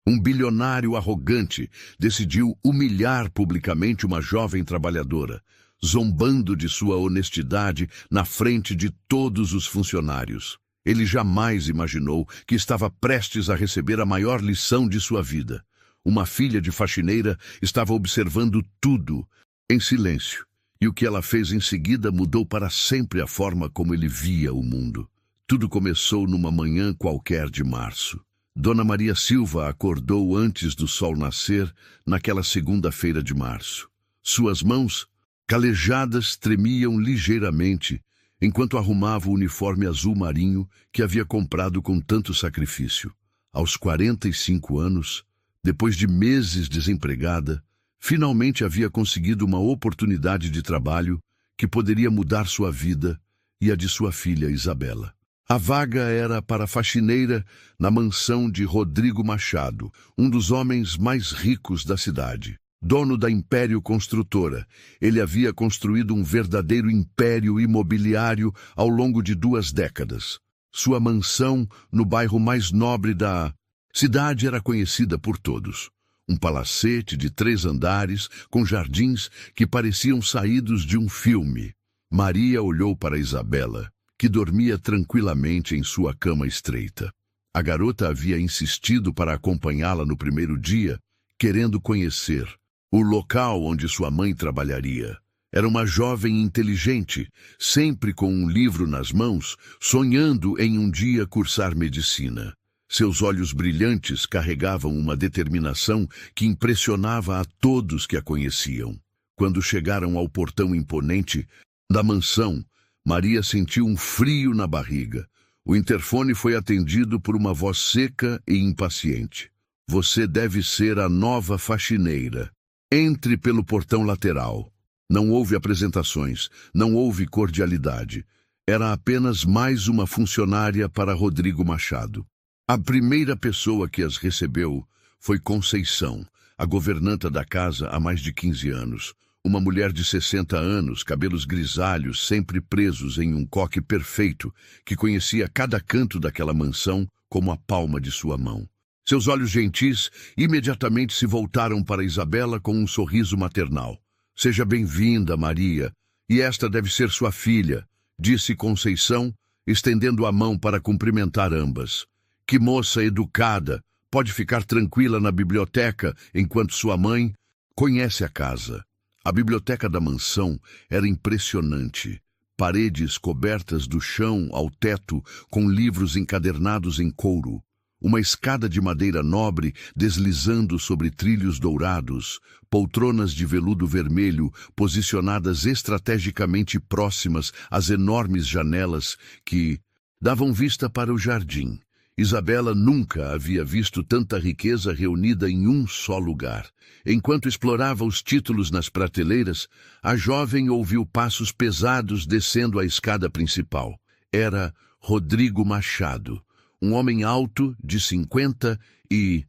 Um bilionário arrogante decidiu humilhar publicamente uma jovem trabalhadora, zombando de sua honestidade na frente de todos os funcionários. Ele jamais imaginou que estava prestes a receber a maior lição de sua vida. Uma filha de faxineira estava observando tudo, em silêncio, e o que ela fez em seguida mudou para sempre a forma como ele via o mundo. Tudo começou numa manhã qualquer de março. Dona Maria Silva acordou antes do sol nascer, naquela segunda-feira de março. Suas mãos, calejadas, tremiam ligeiramente, enquanto arrumava o uniforme azul marinho que havia comprado com tanto sacrifício. Aos 45 anos, depois de meses desempregada, finalmente havia conseguido uma oportunidade de trabalho que poderia mudar sua vida e a de sua filha Isabela. A vaga era para faxineira na mansão de Rodrigo Machado, um dos homens mais ricos da cidade. Dono da Império Construtora, ele havia construído um verdadeiro império imobiliário ao longo de 2 décadas. Sua mansão, no bairro mais nobre da cidade, era conhecida por todos. Um palacete de 3 andares, com jardins que pareciam saídos de um filme. Maria olhou para Isabela, que dormia tranquilamente em sua cama estreita. A garota havia insistido para acompanhá-la no primeiro dia, querendo conhecer o local onde sua mãe trabalharia. Era uma jovem inteligente, sempre com um livro nas mãos, sonhando em um dia cursar medicina. Seus olhos brilhantes carregavam uma determinação que impressionava a todos que a conheciam. Quando chegaram ao portão imponente da mansão, Maria sentiu um frio na barriga. O interfone foi atendido por uma voz seca e impaciente. Você deve ser a nova faxineira. Entre pelo portão lateral. Não houve apresentações, não houve cordialidade. Era apenas mais uma funcionária para Rodrigo Machado. A primeira pessoa que as recebeu foi Conceição, a governanta da casa há mais de 15 anos. Uma mulher de 60 anos, cabelos grisalhos, sempre presos em um coque perfeito, que conhecia cada canto daquela mansão como a palma de sua mão. Seus olhos gentis imediatamente se voltaram para Isabela com um sorriso maternal. Seja bem-vinda, Maria, e esta deve ser sua filha, disse Conceição, estendendo a mão para cumprimentar ambas. Que moça educada, pode ficar tranquila na biblioteca enquanto sua mãe conhece a casa. A biblioteca da mansão era impressionante. Paredes cobertas do chão ao teto com livros encadernados em couro. Uma escada de madeira nobre deslizando sobre trilhos dourados, poltronas de veludo vermelho posicionadas estrategicamente próximas às enormes janelas que davam vista para o jardim. Isabela nunca havia visto tanta riqueza reunida em um só lugar. Enquanto explorava os títulos nas prateleiras, a jovem ouviu passos pesados descendo a escada principal. Era Rodrigo Machado, um homem alto, de 52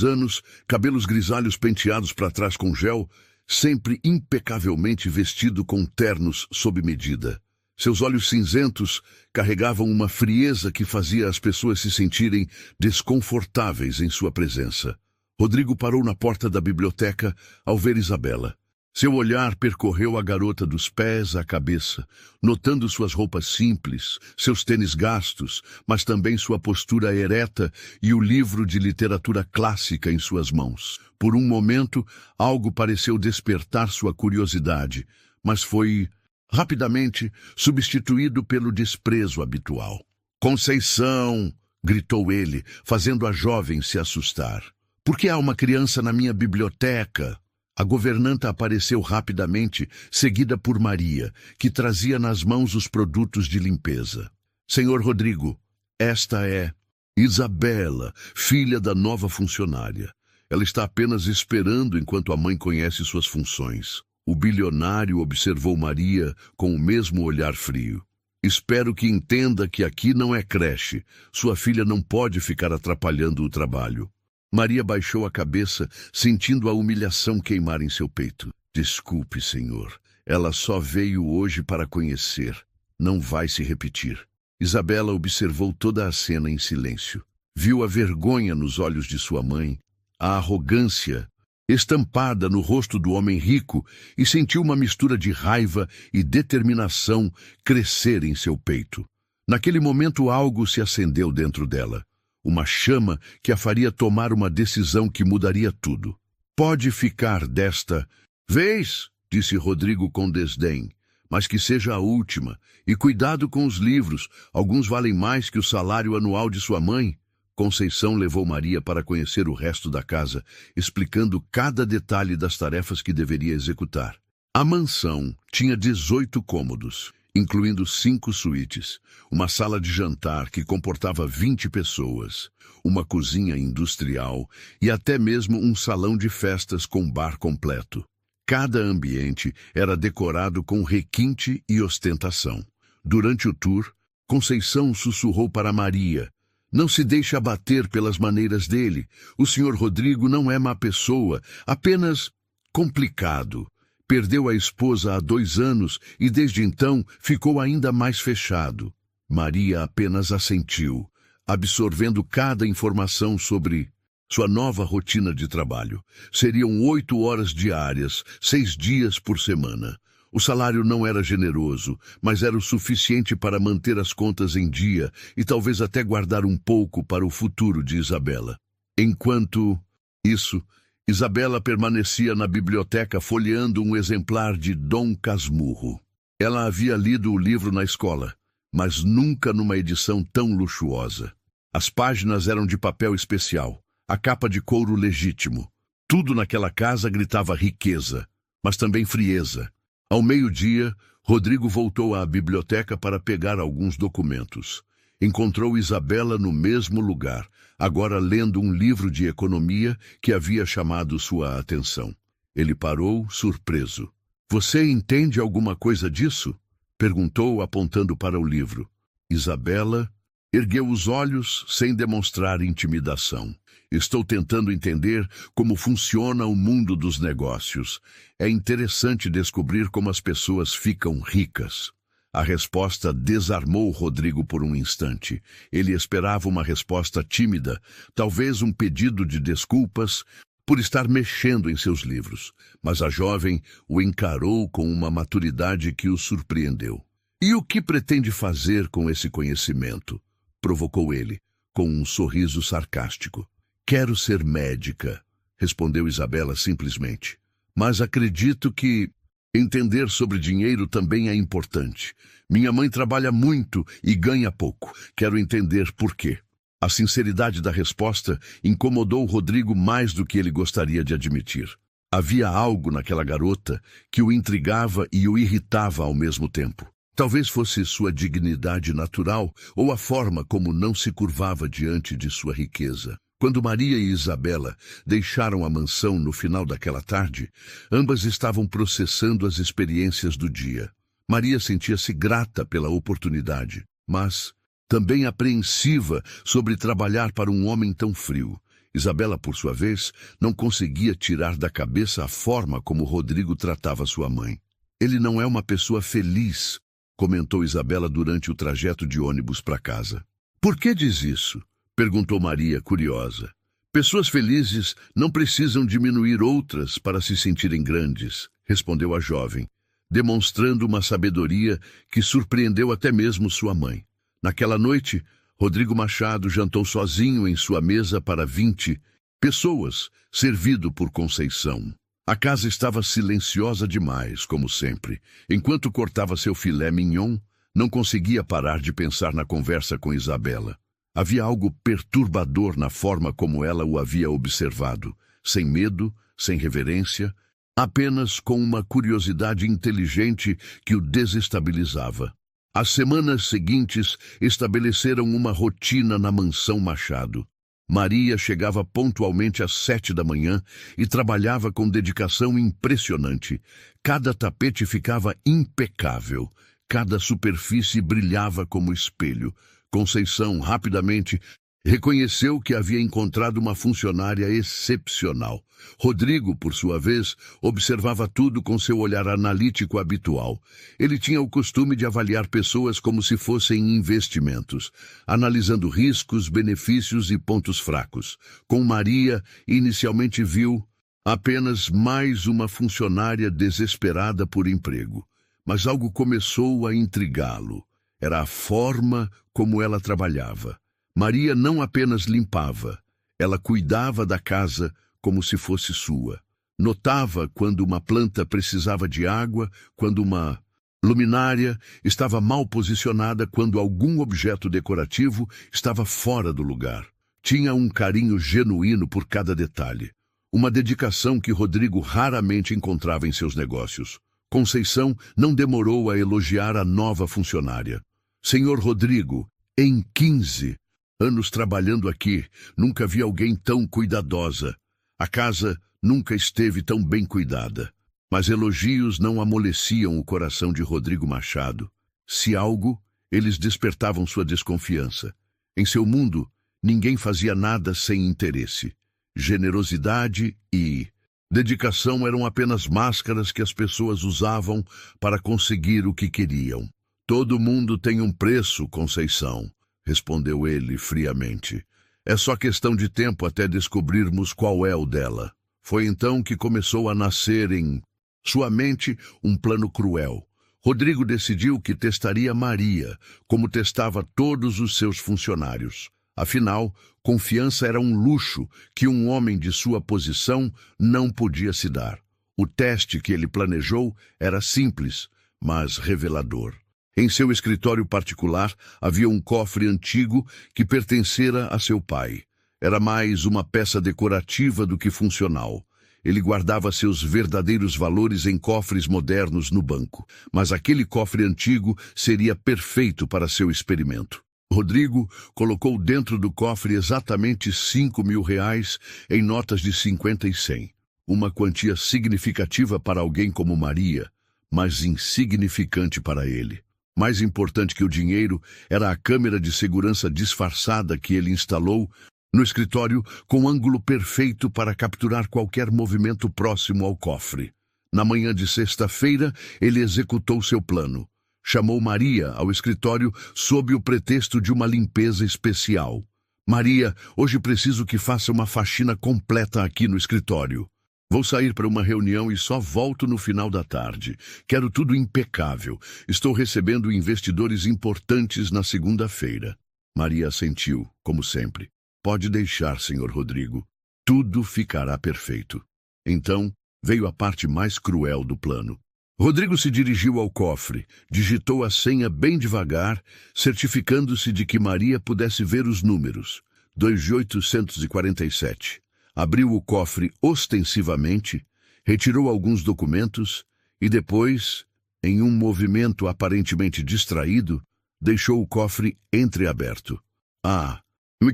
anos, cabelos grisalhos penteados para trás com gel, sempre impecavelmente vestido com ternos sob medida. Seus olhos cinzentos carregavam uma frieza que fazia as pessoas se sentirem desconfortáveis em sua presença. Rodrigo parou na porta da biblioteca ao ver Isabela. Seu olhar percorreu a garota dos pés à cabeça, notando suas roupas simples, seus tênis gastos, mas também sua postura ereta e o livro de literatura clássica em suas mãos. Por um momento, algo pareceu despertar sua curiosidade, mas foi rapidamente substituído pelo desprezo habitual. Conceição! Gritou ele, fazendo a jovem se assustar. Por que há uma criança na minha biblioteca? A governanta apareceu rapidamente, seguida por Maria, que trazia nas mãos os produtos de limpeza. Senhor Rodrigo, esta é Isabela, filha da nova funcionária. Ela está apenas esperando enquanto a mãe conhece suas funções. O bilionário observou Maria com o mesmo olhar frio. Espero que entenda que aqui não é creche. Sua filha não pode ficar atrapalhando o trabalho. Maria baixou a cabeça, sentindo a humilhação queimar em seu peito. Desculpe, senhor. Ela só veio hoje para conhecer. Não vai se repetir. Isabela observou toda a cena em silêncio. Viu a vergonha nos olhos de sua mãe, a arrogância estampada no rosto do homem rico e sentiu uma mistura de raiva e determinação crescer em seu peito. Naquele momento algo se acendeu dentro dela, uma chama que a faria tomar uma decisão que mudaria tudo. Pode ficar desta vez, disse Rodrigo com desdém, mas que seja a última, e cuidado com os livros, alguns valem mais que o salário anual de sua mãe. Conceição levou Maria para conhecer o resto da casa, explicando cada detalhe das tarefas que deveria executar. A mansão tinha 18 cômodos, incluindo 5 suítes, uma sala de jantar que comportava 20 pessoas, uma cozinha industrial e até mesmo um salão de festas com bar completo. Cada ambiente era decorado com requinte e ostentação. Durante o tour, Conceição sussurrou para Maria: "Não se deixe abater pelas maneiras dele. O Sr. Rodrigo não é má pessoa, apenas complicado. Perdeu a esposa há 2 anos e desde então ficou ainda mais fechado." Maria apenas assentiu, absorvendo cada informação sobre sua nova rotina de trabalho. Seriam 8 horas diárias, 6 dias por semana. O salário não era generoso, mas era o suficiente para manter as contas em dia e talvez até guardar um pouco para o futuro de Isabela. Enquanto isso, Isabela permanecia na biblioteca folheando um exemplar de Dom Casmurro. Ela havia lido o livro na escola, mas nunca numa edição tão luxuosa. As páginas eram de papel especial, a capa de couro legítimo. Tudo naquela casa gritava riqueza, mas também frieza. Ao meio-dia, Rodrigo voltou à biblioteca para pegar alguns documentos. Encontrou Isabela no mesmo lugar, agora lendo um livro de economia que havia chamado sua atenção. Ele parou, surpreso. "Você entende alguma coisa disso?" perguntou, apontando para o livro. Isabela ergueu os olhos sem demonstrar intimidação. "Estou tentando entender como funciona o mundo dos negócios. É interessante descobrir como as pessoas ficam ricas." A resposta desarmou Rodrigo por um instante. Ele esperava uma resposta tímida, talvez um pedido de desculpas por estar mexendo em seus livros. Mas a jovem o encarou com uma maturidade que o surpreendeu. "E o que pretende fazer com esse conhecimento?" provocou ele, com um sorriso sarcástico. "Quero ser médica", respondeu Isabela simplesmente. "Mas acredito que entender sobre dinheiro também é importante. Minha mãe trabalha muito e ganha pouco. Quero entender por quê." A sinceridade da resposta incomodou Rodrigo mais do que ele gostaria de admitir. Havia algo naquela garota que o intrigava e o irritava ao mesmo tempo. Talvez fosse sua dignidade natural ou a forma como não se curvava diante de sua riqueza. Quando Maria e Isabela deixaram a mansão no final daquela tarde, ambas estavam processando as experiências do dia. Maria sentia-se grata pela oportunidade, mas também apreensiva sobre trabalhar para um homem tão frio. Isabela, por sua vez, não conseguia tirar da cabeça a forma como Rodrigo tratava sua mãe. "Ele não é uma pessoa feliz", comentou Isabela durante o trajeto de ônibus para casa. "Por que diz isso?" perguntou Maria, curiosa. "Pessoas felizes não precisam diminuir outras para se sentirem grandes", respondeu a jovem, demonstrando uma sabedoria que surpreendeu até mesmo sua mãe. Naquela noite, Rodrigo Machado jantou sozinho em sua mesa para 20 pessoas, servido por Conceição. A casa estava silenciosa demais, como sempre. Enquanto cortava seu filé mignon, não conseguia parar de pensar na conversa com Isabela. Havia algo perturbador na forma como ela o havia observado, sem medo, sem reverência, apenas com uma curiosidade inteligente que o desestabilizava. As semanas seguintes estabeleceram uma rotina na mansão Machado. Maria chegava pontualmente às 7 da manhã e trabalhava com dedicação impressionante. Cada tapete ficava impecável, cada superfície brilhava como espelho. Conceição rapidamente Reconheceu que havia encontrado uma funcionária excepcional. Rodrigo, por sua vez, observava tudo com seu olhar analítico habitual. Ele tinha o costume de avaliar pessoas como se fossem investimentos, analisando riscos, benefícios e pontos fracos. Com Maria, inicialmente viu apenas mais uma funcionária desesperada por emprego. Mas algo começou a intrigá-lo. Era a forma como ela trabalhava. Maria não apenas limpava, ela cuidava da casa como se fosse sua. Notava quando uma planta precisava de água, quando uma luminária estava mal posicionada, quando algum objeto decorativo estava fora do lugar. Tinha um carinho genuíno por cada detalhe, uma dedicação que Rodrigo raramente encontrava em seus negócios. Conceição não demorou a elogiar a nova funcionária. Senhor Rodrigo, em 15 anos trabalhando aqui, nunca vi alguém tão cuidadosa. A casa nunca esteve tão bem cuidada. Mas elogios não amoleciam o coração de Rodrigo Machado. Se algo, eles despertavam sua desconfiança. Em seu mundo, ninguém fazia nada sem interesse. Generosidade e dedicação eram apenas máscaras que as pessoas usavam para conseguir o que queriam. Todo mundo tem um preço, Conceição, respondeu ele friamente. É só questão de tempo até descobrirmos qual é o dela. Foi então que começou a nascer em sua mente um plano cruel. Rodrigo decidiu que testaria Maria, como testava todos os seus funcionários. Afinal, confiança era um luxo que um homem de sua posição não podia se dar. O teste que ele planejou era simples, mas revelador. Em seu escritório particular havia um cofre antigo que pertencera a seu pai. Era mais uma peça decorativa do que funcional. Ele guardava seus verdadeiros valores em cofres modernos no banco, mas aquele cofre antigo seria perfeito para seu experimento. Rodrigo colocou dentro do cofre exatamente R$ 5.000 em notas de 50 e 100. Uma quantia significativa para alguém como Maria, mas insignificante para ele. Mais importante que o dinheiro era a câmera de segurança disfarçada que ele instalou no escritório com ângulo perfeito para capturar qualquer movimento próximo ao cofre. Na manhã de sexta-feira, ele executou seu plano. Chamou Maria ao escritório sob o pretexto de uma limpeza especial. Maria, hoje preciso que faça uma faxina completa aqui no escritório. Vou sair para uma reunião e só volto no final da tarde. Quero tudo impecável. Estou recebendo investidores importantes na segunda-feira. Maria assentiu, como sempre. Pode deixar, senhor Rodrigo. Tudo ficará perfeito. Então, veio a parte mais cruel do plano. Rodrigo se dirigiu ao cofre, digitou a senha bem devagar, certificando-se de que Maria pudesse ver os números. 2847. Abriu o cofre ostensivamente, retirou alguns documentos e depois, em um movimento aparentemente distraído, deixou o cofre entreaberto. Ah,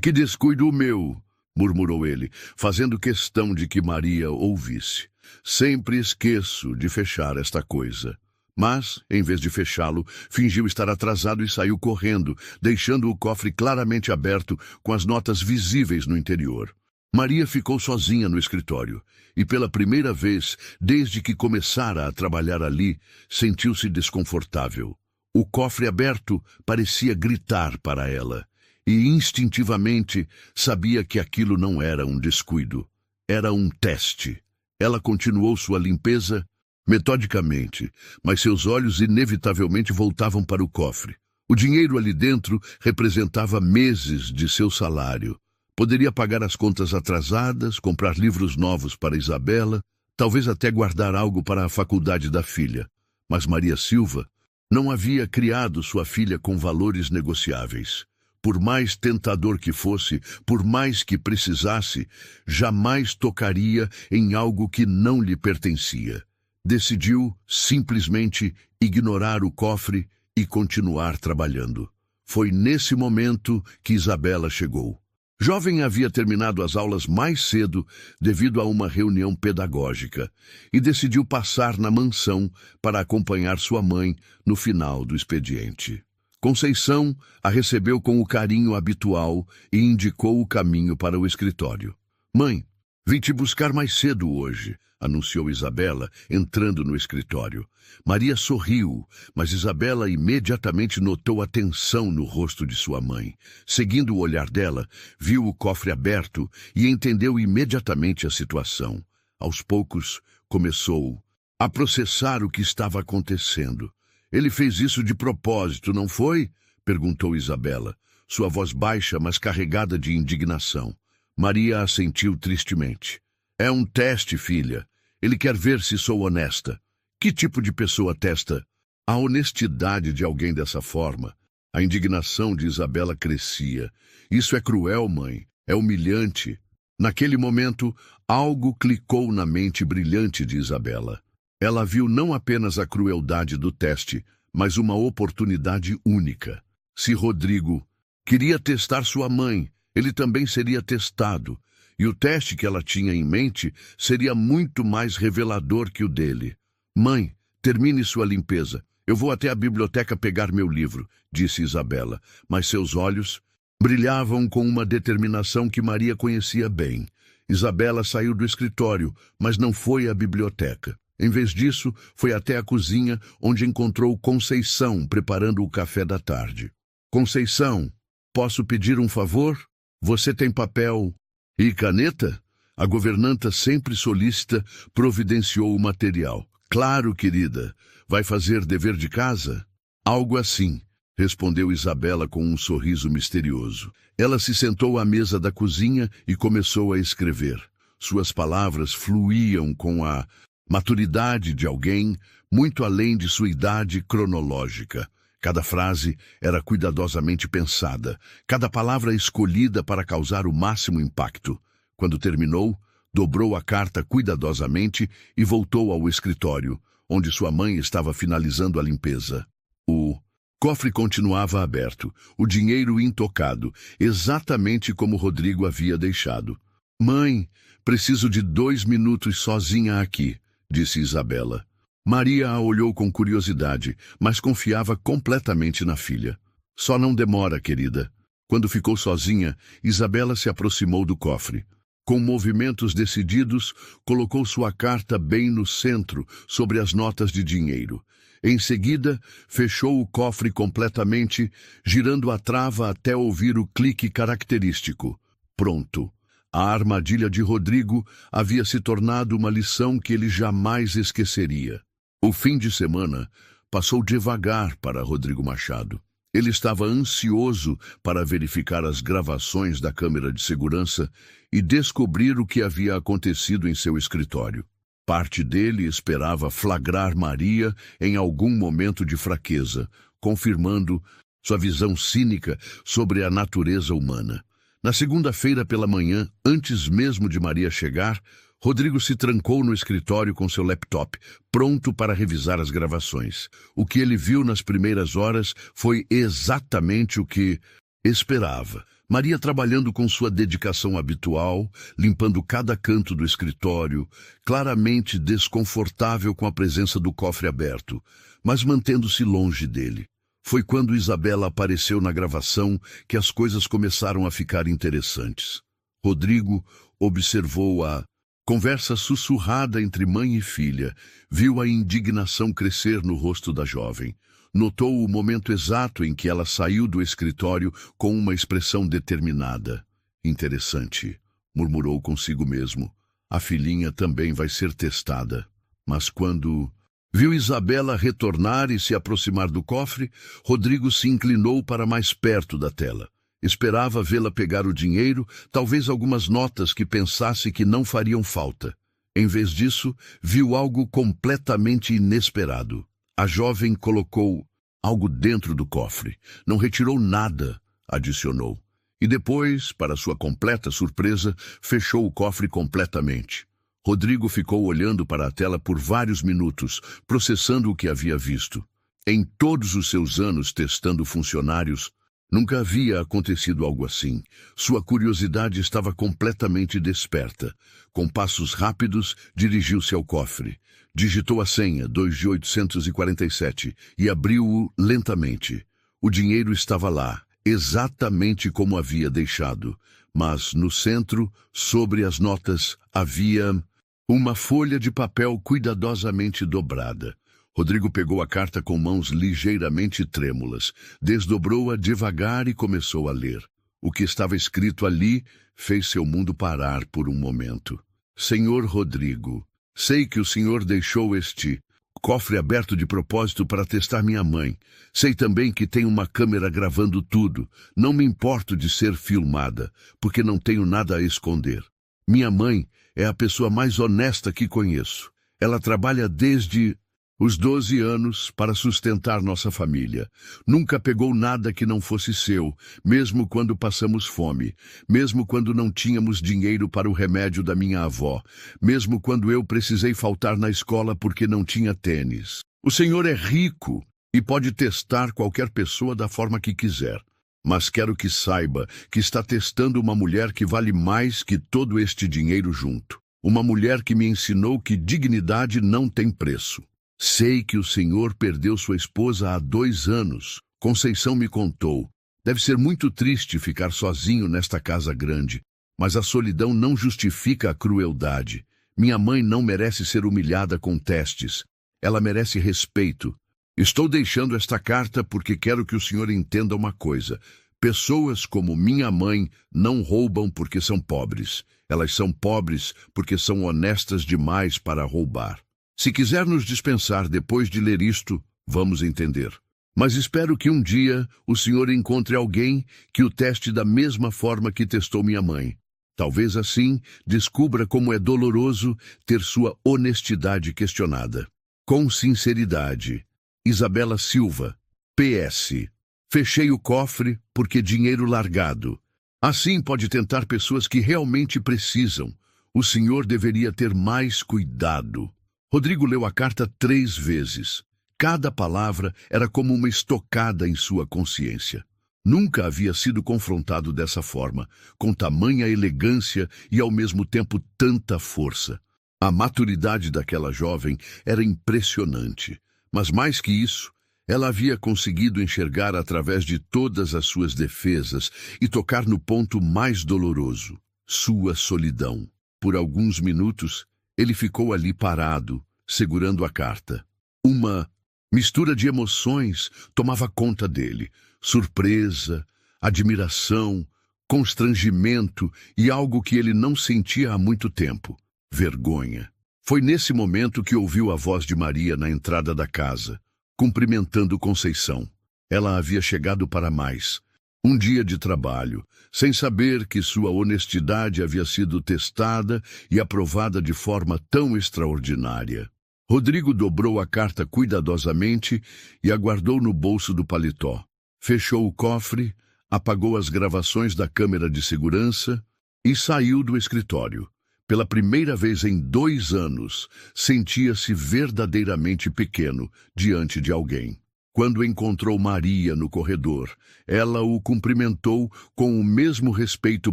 que descuido o meu, murmurou ele, fazendo questão de que Maria ouvisse. Sempre esqueço de fechar esta coisa. Mas, em vez de fechá-lo, fingiu estar atrasado e saiu correndo, deixando o cofre claramente aberto com as notas visíveis no interior. Maria ficou sozinha no escritório e, pela primeira vez, desde que começara a trabalhar ali, sentiu-se desconfortável. O cofre aberto parecia gritar para ela e, instintivamente, sabia que aquilo não era um descuido. Era um teste. Ela continuou sua limpeza metodicamente, mas seus olhos inevitavelmente voltavam para o cofre. O dinheiro ali dentro representava meses de seu salário. Poderia pagar as contas atrasadas, comprar livros novos para Isabela, talvez até guardar algo para a faculdade da filha. Mas Maria Silva não havia criado sua filha com valores negociáveis. Por mais tentador que fosse, por mais que precisasse, jamais tocaria em algo que não lhe pertencia. Decidiu simplesmente ignorar o cofre e continuar trabalhando. Foi nesse momento que Isabela chegou. Jovem havia terminado as aulas mais cedo devido a uma reunião pedagógica e decidiu passar na mansão para acompanhar sua mãe no final do expediente. Conceição a recebeu com o carinho habitual e indicou o caminho para o escritório. Mãe, vim te buscar mais cedo hoje, anunciou Isabela, entrando no escritório. Maria sorriu, mas Isabela imediatamente notou a tensão no rosto de sua mãe. Seguindo o olhar dela, viu o cofre aberto e entendeu imediatamente a situação. Aos poucos, começou a processar o que estava acontecendo. Ele fez isso de propósito, não foi? Perguntou Isabela, sua voz baixa, mas carregada de indignação. Maria assentiu tristemente. É um teste, filha. Ele quer ver se sou honesta. Que tipo de pessoa testa a honestidade de alguém dessa forma? A indignação de Isabela crescia. Isso é cruel, mãe. É humilhante. Naquele momento, algo clicou na mente brilhante de Isabela. Ela viu não apenas a crueldade do teste, mas uma oportunidade única. Se Rodrigo queria testar sua mãe, ele também seria testado. E o teste que ela tinha em mente seria muito mais revelador que o dele. Mãe, termine sua limpeza. Eu vou até a biblioteca pegar meu livro, disse Isabela, mas seus olhos brilhavam com uma determinação que Maria conhecia bem. Isabela saiu do escritório, mas não foi à biblioteca. Em vez disso, foi até a cozinha, onde encontrou Conceição preparando o café da tarde. Conceição, posso pedir um favor? Você tem papel e caneta? A governanta, sempre solícita, providenciou o material. Claro, querida. Vai fazer dever de casa? Algo assim, respondeu Isabela com um sorriso misterioso. Ela se sentou à mesa da cozinha e começou a escrever. Suas palavras fluíam com a maturidade de alguém muito além de sua idade cronológica. Cada frase era cuidadosamente pensada, cada palavra escolhida para causar o máximo impacto. Quando terminou, dobrou a carta cuidadosamente e voltou ao escritório, onde sua mãe estava finalizando a limpeza. O cofre continuava aberto, o dinheiro intocado, exatamente como Rodrigo havia deixado. Mãe, preciso de 2 minutos sozinha aqui, disse Isabela. Maria a olhou com curiosidade, mas confiava completamente na filha. Só não demora, querida. Quando ficou sozinha, Isabela se aproximou do cofre. Com movimentos decididos, colocou sua carta bem no centro, sobre as notas de dinheiro. Em seguida, fechou o cofre completamente, girando a trava até ouvir o clique característico. Pronto. A armadilha de Rodrigo havia se tornado uma lição que ele jamais esqueceria. O fim de semana passou devagar para Rodrigo Machado. Ele estava ansioso para verificar as gravações da câmera de segurança e descobrir o que havia acontecido em seu escritório. Parte dele esperava flagrar Maria em algum momento de fraqueza, confirmando sua visão cínica sobre a natureza humana. Na segunda-feira pela manhã, antes mesmo de Maria chegar, Rodrigo se trancou no escritório com seu laptop, pronto para revisar as gravações. O que ele viu nas primeiras horas foi exatamente o que esperava. Maria trabalhando com sua dedicação habitual, limpando cada canto do escritório, claramente desconfortável com a presença do cofre aberto, mas mantendo-se longe dele. Foi quando Isabela apareceu na gravação que as coisas começaram a ficar interessantes. Rodrigo observou a conversa sussurrada entre mãe e filha, viu a indignação crescer no rosto da jovem. Notou o momento exato em que ela saiu do escritório com uma expressão determinada. Interessante, murmurou consigo mesmo. A filhinha também vai ser testada. Mas quando viu Isabela retornar e se aproximar do cofre, Rodrigo se inclinou para mais perto da tela. Esperava vê-la pegar o dinheiro, talvez algumas notas que pensasse que não fariam falta. Em vez disso, viu algo completamente inesperado. A jovem colocou algo dentro do cofre. Não retirou nada, adicionou. E depois, para sua completa surpresa, fechou o cofre completamente. Rodrigo ficou olhando para a tela por vários minutos, processando o que havia visto. Em todos os seus anos testando funcionários, nunca havia acontecido algo assim. Sua curiosidade estava completamente desperta. Com passos rápidos, dirigiu-se ao cofre. Digitou a senha, 2 de 847, e abriu-o lentamente. O dinheiro estava lá, exatamente como havia deixado, mas no centro, sobre as notas, havia uma folha de papel cuidadosamente dobrada. Rodrigo pegou a carta com mãos ligeiramente trêmulas, desdobrou-a devagar e começou a ler. O que estava escrito ali fez seu mundo parar por um momento. Senhor Rodrigo, sei que o senhor deixou este cofre aberto de propósito para testar minha mãe. Sei também que tem uma câmera gravando tudo. Não me importo de ser filmada, porque não tenho nada a esconder. Minha mãe é a pessoa mais honesta que conheço. Ela trabalha desde os 12 anos para sustentar nossa família. Nunca pegou nada que não fosse seu, mesmo quando passamos fome, mesmo quando não tínhamos dinheiro para o remédio da minha avó, mesmo quando eu precisei faltar na escola porque não tinha tênis. O senhor é rico e pode testar qualquer pessoa da forma que quiser. Mas quero que saiba que está testando uma mulher que vale mais que todo este dinheiro junto. Uma mulher que me ensinou que dignidade não tem preço. Sei que o senhor perdeu sua esposa há 2 anos. Conceição me contou. Deve ser muito triste ficar sozinho nesta casa grande, mas a solidão não justifica a crueldade. Minha mãe não merece ser humilhada com testes. Ela merece respeito. Estou deixando esta carta porque quero que o senhor entenda uma coisa. Pessoas como minha mãe não roubam porque são pobres. Elas são pobres porque são honestas demais para roubar. Se quiser nos dispensar depois de ler isto, vamos entender. Mas espero que um dia o senhor encontre alguém que o teste da mesma forma que testou minha mãe. Talvez assim descubra como é doloroso ter sua honestidade questionada. Com sinceridade, Isabela Silva. PS. Fechei o cofre porque dinheiro largado. Assim pode tentar pessoas que realmente precisam. O senhor deveria ter mais cuidado. Rodrigo leu a carta 3 vezes. Cada palavra era como uma estocada em sua consciência. Nunca havia sido confrontado dessa forma, com tamanha elegância e ao mesmo tempo tanta força. A maturidade daquela jovem era impressionante, mas mais que isso, ela havia conseguido enxergar através de todas as suas defesas e tocar no ponto mais doloroso, sua solidão. Por alguns minutos, ele ficou ali parado, segurando a carta. Uma mistura de emoções tomava conta dele. Surpresa, admiração, constrangimento e algo que ele não sentia há muito tempo. Vergonha. Foi nesse momento que ouviu a voz de Maria na entrada da casa, cumprimentando Conceição. Ela havia chegado para mais. Um dia de trabalho, sem saber que sua honestidade havia sido testada e aprovada de forma tão extraordinária. Rodrigo dobrou a carta cuidadosamente e a guardou no bolso do paletó. Fechou o cofre, apagou as gravações da câmera de segurança e saiu do escritório. Pela primeira vez em 2 anos, sentia-se verdadeiramente pequeno diante de alguém. Quando encontrou Maria no corredor, ela o cumprimentou com o mesmo respeito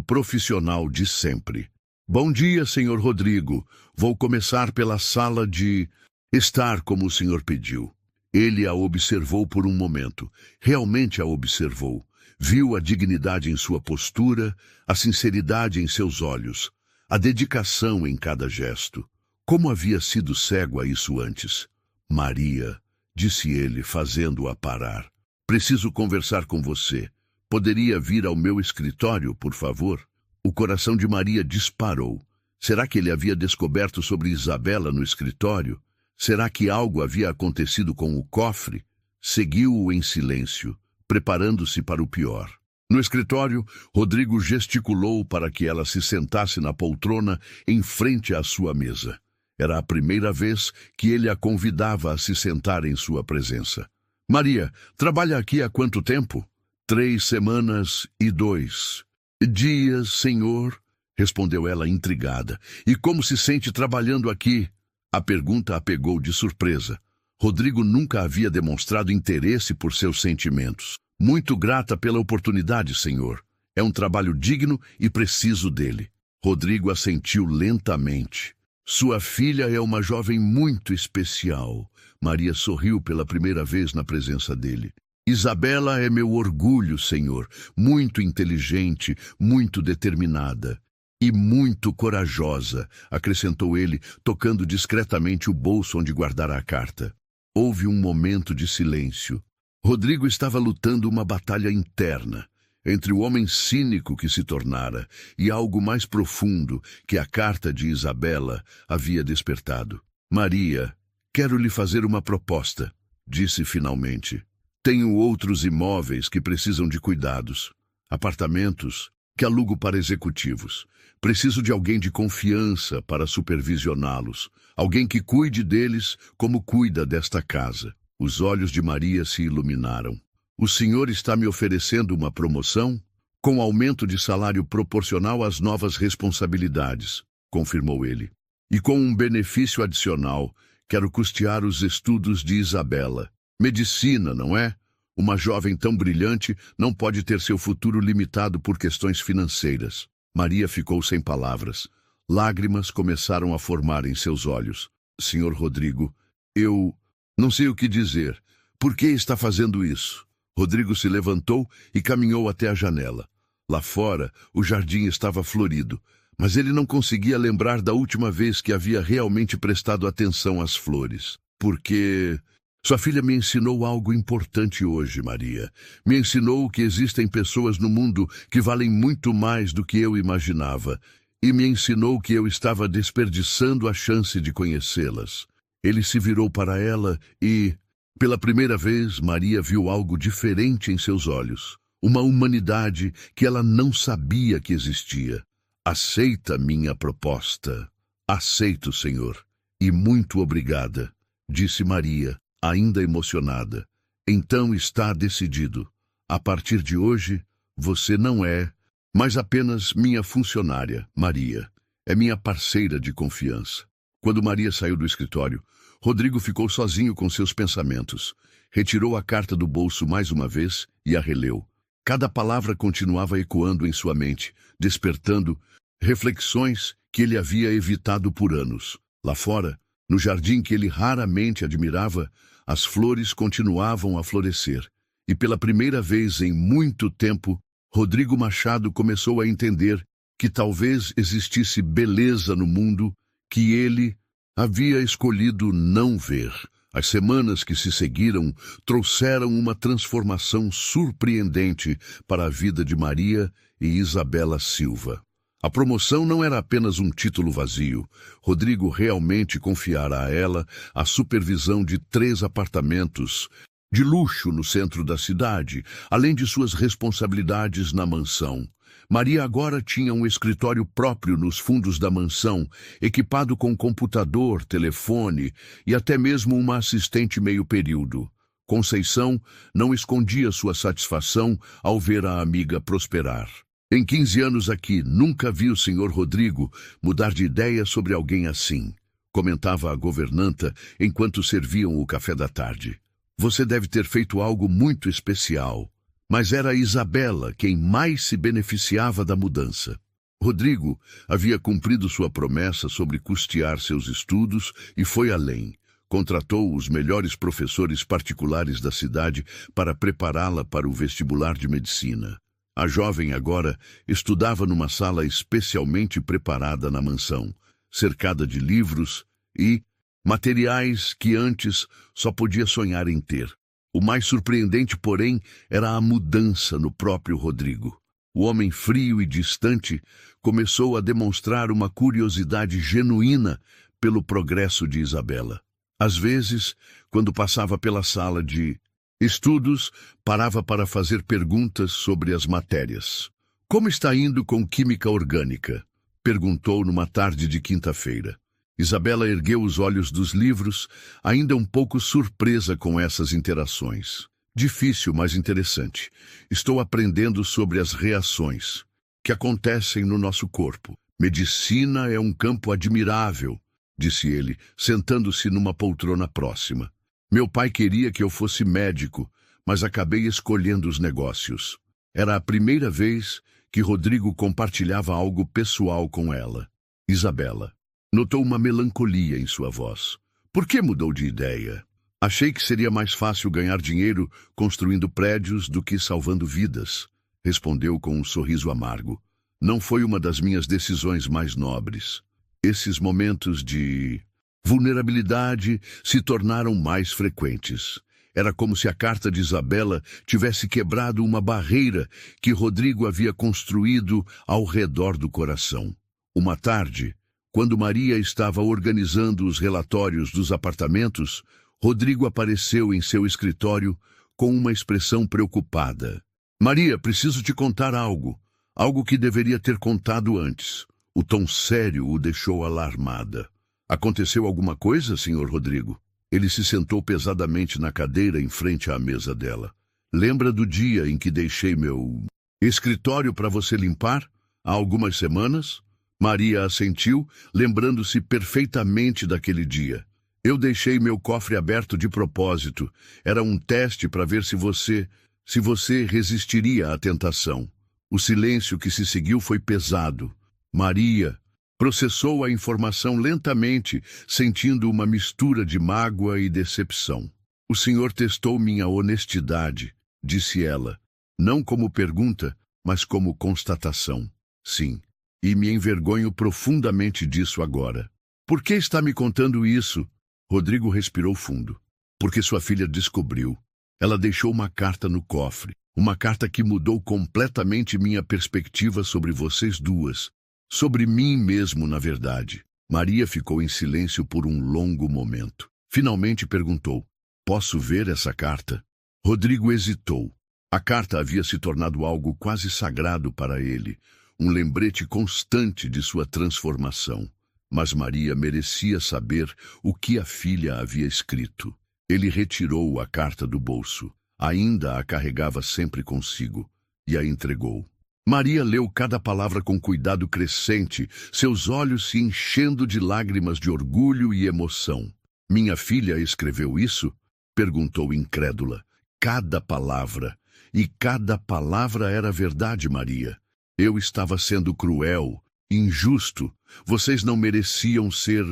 profissional de sempre. Bom dia, senhor Rodrigo. Vou começar pela sala de estar como o senhor pediu. Ele a observou por um momento. Realmente a observou. Viu a dignidade em sua postura, a sinceridade em seus olhos, a dedicação em cada gesto. Como havia sido cego a isso antes? Maria, disse ele, fazendo-a parar. Preciso conversar com você. Poderia vir ao meu escritório, por favor? O coração de Maria disparou. Será que ele havia descoberto sobre Isabela no escritório? Será que algo havia acontecido com o cofre? Seguiu-o em silêncio, preparando-se para o pior. No escritório, Rodrigo gesticulou para que ela se sentasse na poltrona em frente à sua mesa. Era a primeira vez que ele a convidava a se sentar em sua presença. Maria, trabalha aqui há quanto tempo? 3 semanas e 2 dias, senhor, respondeu ela intrigada. E como se sente trabalhando aqui? A pergunta a pegou de surpresa. Rodrigo nunca havia demonstrado interesse por seus sentimentos. Muito grata pela oportunidade, senhor. É um trabalho digno e preciso dele. Rodrigo assentiu lentamente. Sua filha é uma jovem muito especial. Maria sorriu pela primeira vez na presença dele. Isabela é meu orgulho, Senhor, muito inteligente, muito determinada e muito corajosa, acrescentou ele, tocando discretamente o bolso onde guardara a carta. Houve um momento de silêncio. Rodrigo estava lutando uma batalha interna entre o homem cínico que se tornara e algo mais profundo que a carta de Isabela havia despertado. Maria, quero lhe fazer uma proposta, disse finalmente. Tenho outros imóveis que precisam de cuidados, apartamentos que alugo para executivos. Preciso de alguém de confiança para supervisioná-los, alguém que cuide deles como cuida desta casa. Os olhos de Maria se iluminaram. O senhor está me oferecendo uma promoção? Com aumento de salário proporcional às novas responsabilidades, confirmou ele. E com um benefício adicional, quero custear os estudos de Isabela. Medicina, não é? Uma jovem tão brilhante não pode ter seu futuro limitado por questões financeiras. Maria ficou sem palavras. Lágrimas começaram a formar em seus olhos. Senhor Rodrigo, eu não sei o que dizer. Por que está fazendo isso? Rodrigo se levantou e caminhou até a janela. Lá fora, o jardim estava florido, mas ele não conseguia lembrar da última vez que havia realmente prestado atenção às flores. Porque sua filha me ensinou algo importante hoje, Maria. Me ensinou que existem pessoas no mundo que valem muito mais do que eu imaginava. E me ensinou que eu estava desperdiçando a chance de conhecê-las. Ele se virou para ela e, pela primeira vez, Maria viu algo diferente em seus olhos. Uma humanidade que ela não sabia que existia. Aceita minha proposta. Aceito, Senhor. E muito obrigada, disse Maria, ainda emocionada. Então está decidido. A partir de hoje, você não é mais apenas minha funcionária, Maria. É minha parceira de confiança. Quando Maria saiu do escritório, Rodrigo ficou sozinho com seus pensamentos. Retirou a carta do bolso mais uma vez e a releu. Cada palavra continuava ecoando em sua mente, despertando reflexões que ele havia evitado por anos. Lá fora, no jardim que ele raramente admirava, as flores continuavam a florescer. E pela primeira vez em muito tempo, Rodrigo Machado começou a entender que talvez existisse beleza no mundo que ele havia escolhido não ver. As semanas que se seguiram trouxeram uma transformação surpreendente para a vida de Maria e Isabela Silva. A promoção não era apenas um título vazio. Rodrigo realmente confiara a ela a supervisão de 3 apartamentos de luxo no centro da cidade, além de suas responsabilidades na mansão. Maria agora tinha um escritório próprio nos fundos da mansão, equipado com computador, telefone e até mesmo uma assistente meio-período. Conceição não escondia sua satisfação ao ver a amiga prosperar. Em 15 anos aqui, nunca vi o senhor Rodrigo mudar de ideia sobre alguém assim, comentava a governanta enquanto serviam o café da tarde. Você deve ter feito algo muito especial. Mas era Isabela quem mais se beneficiava da mudança. Rodrigo havia cumprido sua promessa sobre custear seus estudos e foi além. Contratou os melhores professores particulares da cidade para prepará-la para o vestibular de medicina. A jovem agora estudava numa sala especialmente preparada na mansão, cercada de livros e materiais que antes só podia sonhar em ter. O mais surpreendente, porém, era a mudança no próprio Rodrigo. O homem frio e distante começou a demonstrar uma curiosidade genuína pelo progresso de Isabela. Às vezes, quando passava pela sala de estudos, parava para fazer perguntas sobre as matérias. Como está indo com química orgânica? Perguntou numa tarde de quinta-feira. Isabela ergueu os olhos dos livros, ainda um pouco surpresa com essas interações. Difícil, mas interessante. Estou aprendendo sobre as reações que acontecem no nosso corpo. Medicina é um campo admirável, disse ele, sentando-se numa poltrona próxima. Meu pai queria que eu fosse médico, mas acabei escolhendo os negócios. Era a primeira vez que Rodrigo compartilhava algo pessoal com ela. Isabela notou uma melancolia em sua voz. Por que mudou de ideia? Achei que seria mais fácil ganhar dinheiro construindo prédios do que salvando vidas, respondeu com um sorriso amargo. Não foi uma das minhas decisões mais nobres. Esses momentos de vulnerabilidade se tornaram mais frequentes. Era como se a carta de Isabela tivesse quebrado uma barreira que Rodrigo havia construído ao redor do coração. Uma tarde, quando Maria estava organizando os relatórios dos apartamentos, Rodrigo apareceu em seu escritório com uma expressão preocupada. Maria, preciso te contar algo. Algo que deveria ter contado antes. O tom sério o deixou alarmada. Aconteceu alguma coisa, Sr. Rodrigo? Ele se sentou pesadamente na cadeira em frente à mesa dela. Lembra do dia em que deixei meu escritório para você limpar? Há algumas semanas? Maria assentiu, lembrando-se perfeitamente daquele dia. Eu deixei meu cofre aberto de propósito. Era um teste para ver se você resistiria à tentação. O silêncio que se seguiu foi pesado. Maria processou a informação lentamente, sentindo uma mistura de mágoa e decepção. O senhor testou minha honestidade, disse ela, não como pergunta, mas como constatação. Sim, e me envergonho profundamente disso agora. Por que está me contando isso? Rodrigo respirou fundo. Porque sua filha descobriu. Ela deixou uma carta no cofre, uma carta que mudou completamente minha perspectiva sobre vocês duas. Sobre mim mesmo, na verdade. Maria ficou em silêncio por um longo momento. Finalmente perguntou, posso ver essa carta? Rodrigo hesitou. A carta havia se tornado algo quase sagrado para ele, um lembrete constante de sua transformação. Mas Maria merecia saber o que a filha havia escrito. Ele retirou a carta do bolso. Ainda a carregava sempre consigo, e a entregou. Maria leu cada palavra com cuidado crescente, seus olhos se enchendo de lágrimas de orgulho e emoção. Minha filha escreveu isso? Perguntou incrédula. Cada palavra. E cada palavra era verdade, Maria. Eu estava sendo cruel, injusto. Vocês não mereciam ser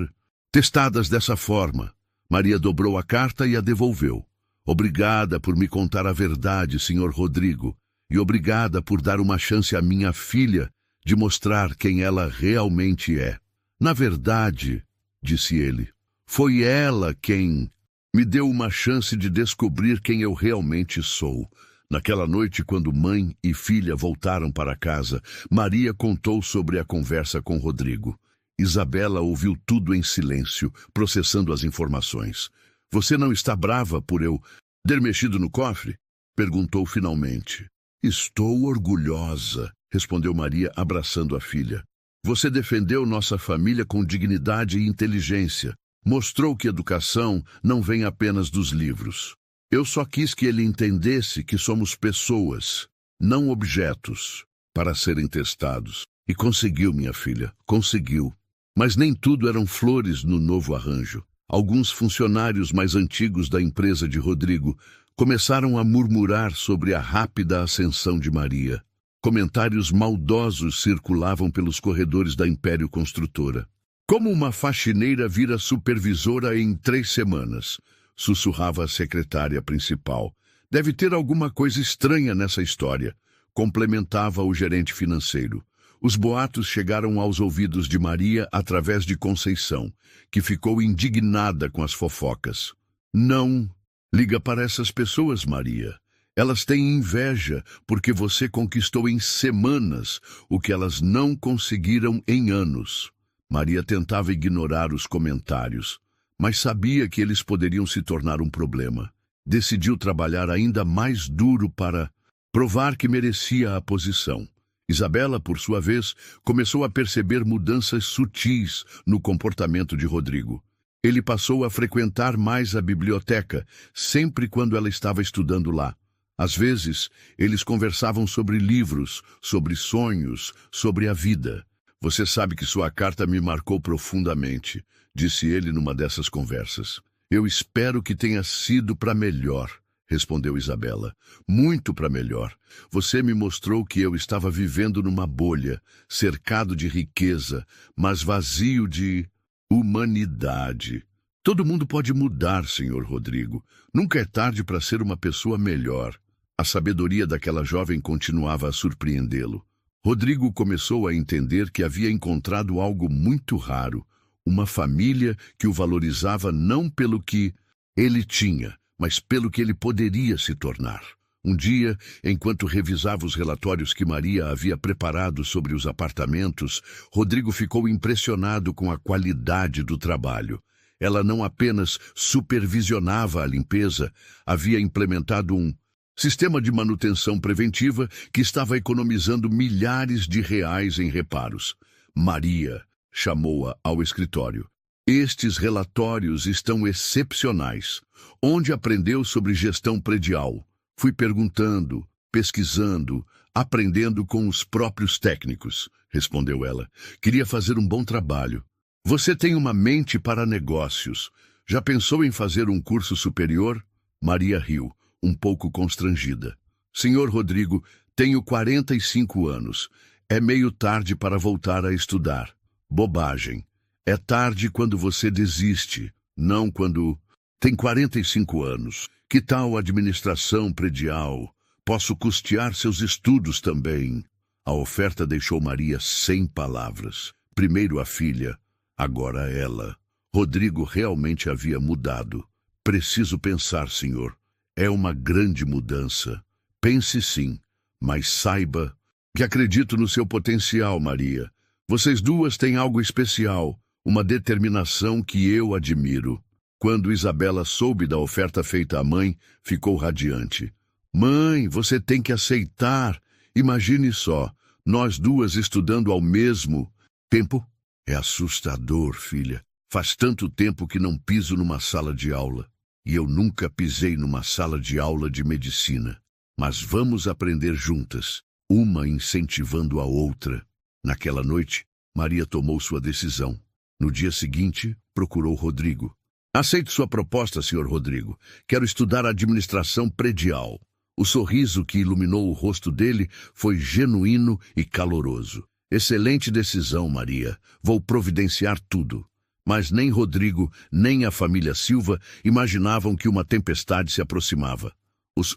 testadas dessa forma. Maria dobrou a carta e a devolveu. Obrigada por me contar a verdade, Sr. Rodrigo. E obrigada por dar uma chance à minha filha de mostrar quem ela realmente é. Na verdade, disse ele, foi ela quem me deu uma chance de descobrir quem eu realmente sou. Naquela noite, quando mãe e filha voltaram para casa, Maria contou sobre a conversa com Rodrigo. Isabela ouviu tudo em silêncio, processando as informações. Você não está brava por eu ter mexido no cofre? Perguntou finalmente. Estou orgulhosa, respondeu Maria, abraçando a filha. Você defendeu nossa família com dignidade e inteligência. Mostrou que educação não vem apenas dos livros. Eu só quis que ele entendesse que somos pessoas, não objetos, para serem testados. E conseguiu, minha filha, conseguiu. Mas nem tudo eram flores no novo arranjo. Alguns funcionários mais antigos da empresa de Rodrigo começaram a murmurar sobre a rápida ascensão de Maria. Comentários maldosos circulavam pelos corredores da Império Construtora. Como uma faxineira vira supervisora em 3 semanas, sussurrava a secretária principal. Deve ter alguma coisa estranha nessa história, complementava o gerente financeiro. Os boatos chegaram aos ouvidos de Maria através de Conceição, que ficou indignada com as fofocas. Não, liga para essas pessoas, Maria. Elas têm inveja porque você conquistou em semanas o que elas não conseguiram em anos. Maria tentava ignorar os comentários, mas sabia que eles poderiam se tornar um problema. Decidiu trabalhar ainda mais duro para provar que merecia a posição. Isabela, por sua vez, começou a perceber mudanças sutis no comportamento de Rodrigo. Ele passou a frequentar mais a biblioteca, sempre quando ela estava estudando lá. Às vezes, eles conversavam sobre livros, sobre sonhos, sobre a vida. Você sabe que sua carta me marcou profundamente, disse ele numa dessas conversas. Eu espero que tenha sido para melhor, respondeu Isabela. Muito para melhor. Você me mostrou que eu estava vivendo numa bolha, cercado de riqueza, mas vazio de humanidade. Todo mundo pode mudar, senhor Rodrigo. Nunca é tarde para ser uma pessoa melhor. A sabedoria daquela jovem continuava a surpreendê-lo. Rodrigo começou a entender que havia encontrado algo muito raro, uma família que o valorizava não pelo que ele tinha, mas pelo que ele poderia se tornar. Um dia, enquanto revisava os relatórios que Maria havia preparado sobre os apartamentos, Rodrigo ficou impressionado com a qualidade do trabalho. Ela não apenas supervisionava a limpeza, havia implementado um sistema de manutenção preventiva que estava economizando milhares de reais em reparos. Maria chamou-a ao escritório. Estes relatórios estão excepcionais. Onde aprendeu sobre gestão predial? Fui perguntando, pesquisando, aprendendo com os próprios técnicos, respondeu ela. Queria fazer um bom trabalho. Você tem uma mente para negócios. Já pensou em fazer um curso superior? Maria riu, um pouco constrangida. Senhor Rodrigo, tenho 45 anos. É meio tarde para voltar a estudar. Bobagem. É tarde quando você desiste, não quando... Tem 45 anos. Que tal administração predial? Posso custear seus estudos também. A oferta deixou Maria sem palavras. Primeiro a filha, agora ela. Rodrigo realmente havia mudado. Preciso pensar, senhor. É uma grande mudança. Pense sim, mas saiba que acredito no seu potencial, Maria. Vocês duas têm algo especial, uma determinação que eu admiro. Quando Isabela soube da oferta feita à mãe, ficou radiante. Mãe, você tem que aceitar. Imagine só, nós duas estudando ao mesmo tempo. É assustador, filha. Faz tanto tempo que não piso numa sala de aula. E eu nunca pisei numa sala de aula de medicina. Mas vamos aprender juntas, uma incentivando a outra. Naquela noite, Maria tomou sua decisão. No dia seguinte, procurou Rodrigo. Aceito sua proposta, senhor Rodrigo. Quero estudar administração predial. O sorriso que iluminou o rosto dele foi genuíno e caloroso. Excelente decisão, Maria. Vou providenciar tudo. Mas nem Rodrigo, nem a família Silva imaginavam que uma tempestade se aproximava. Os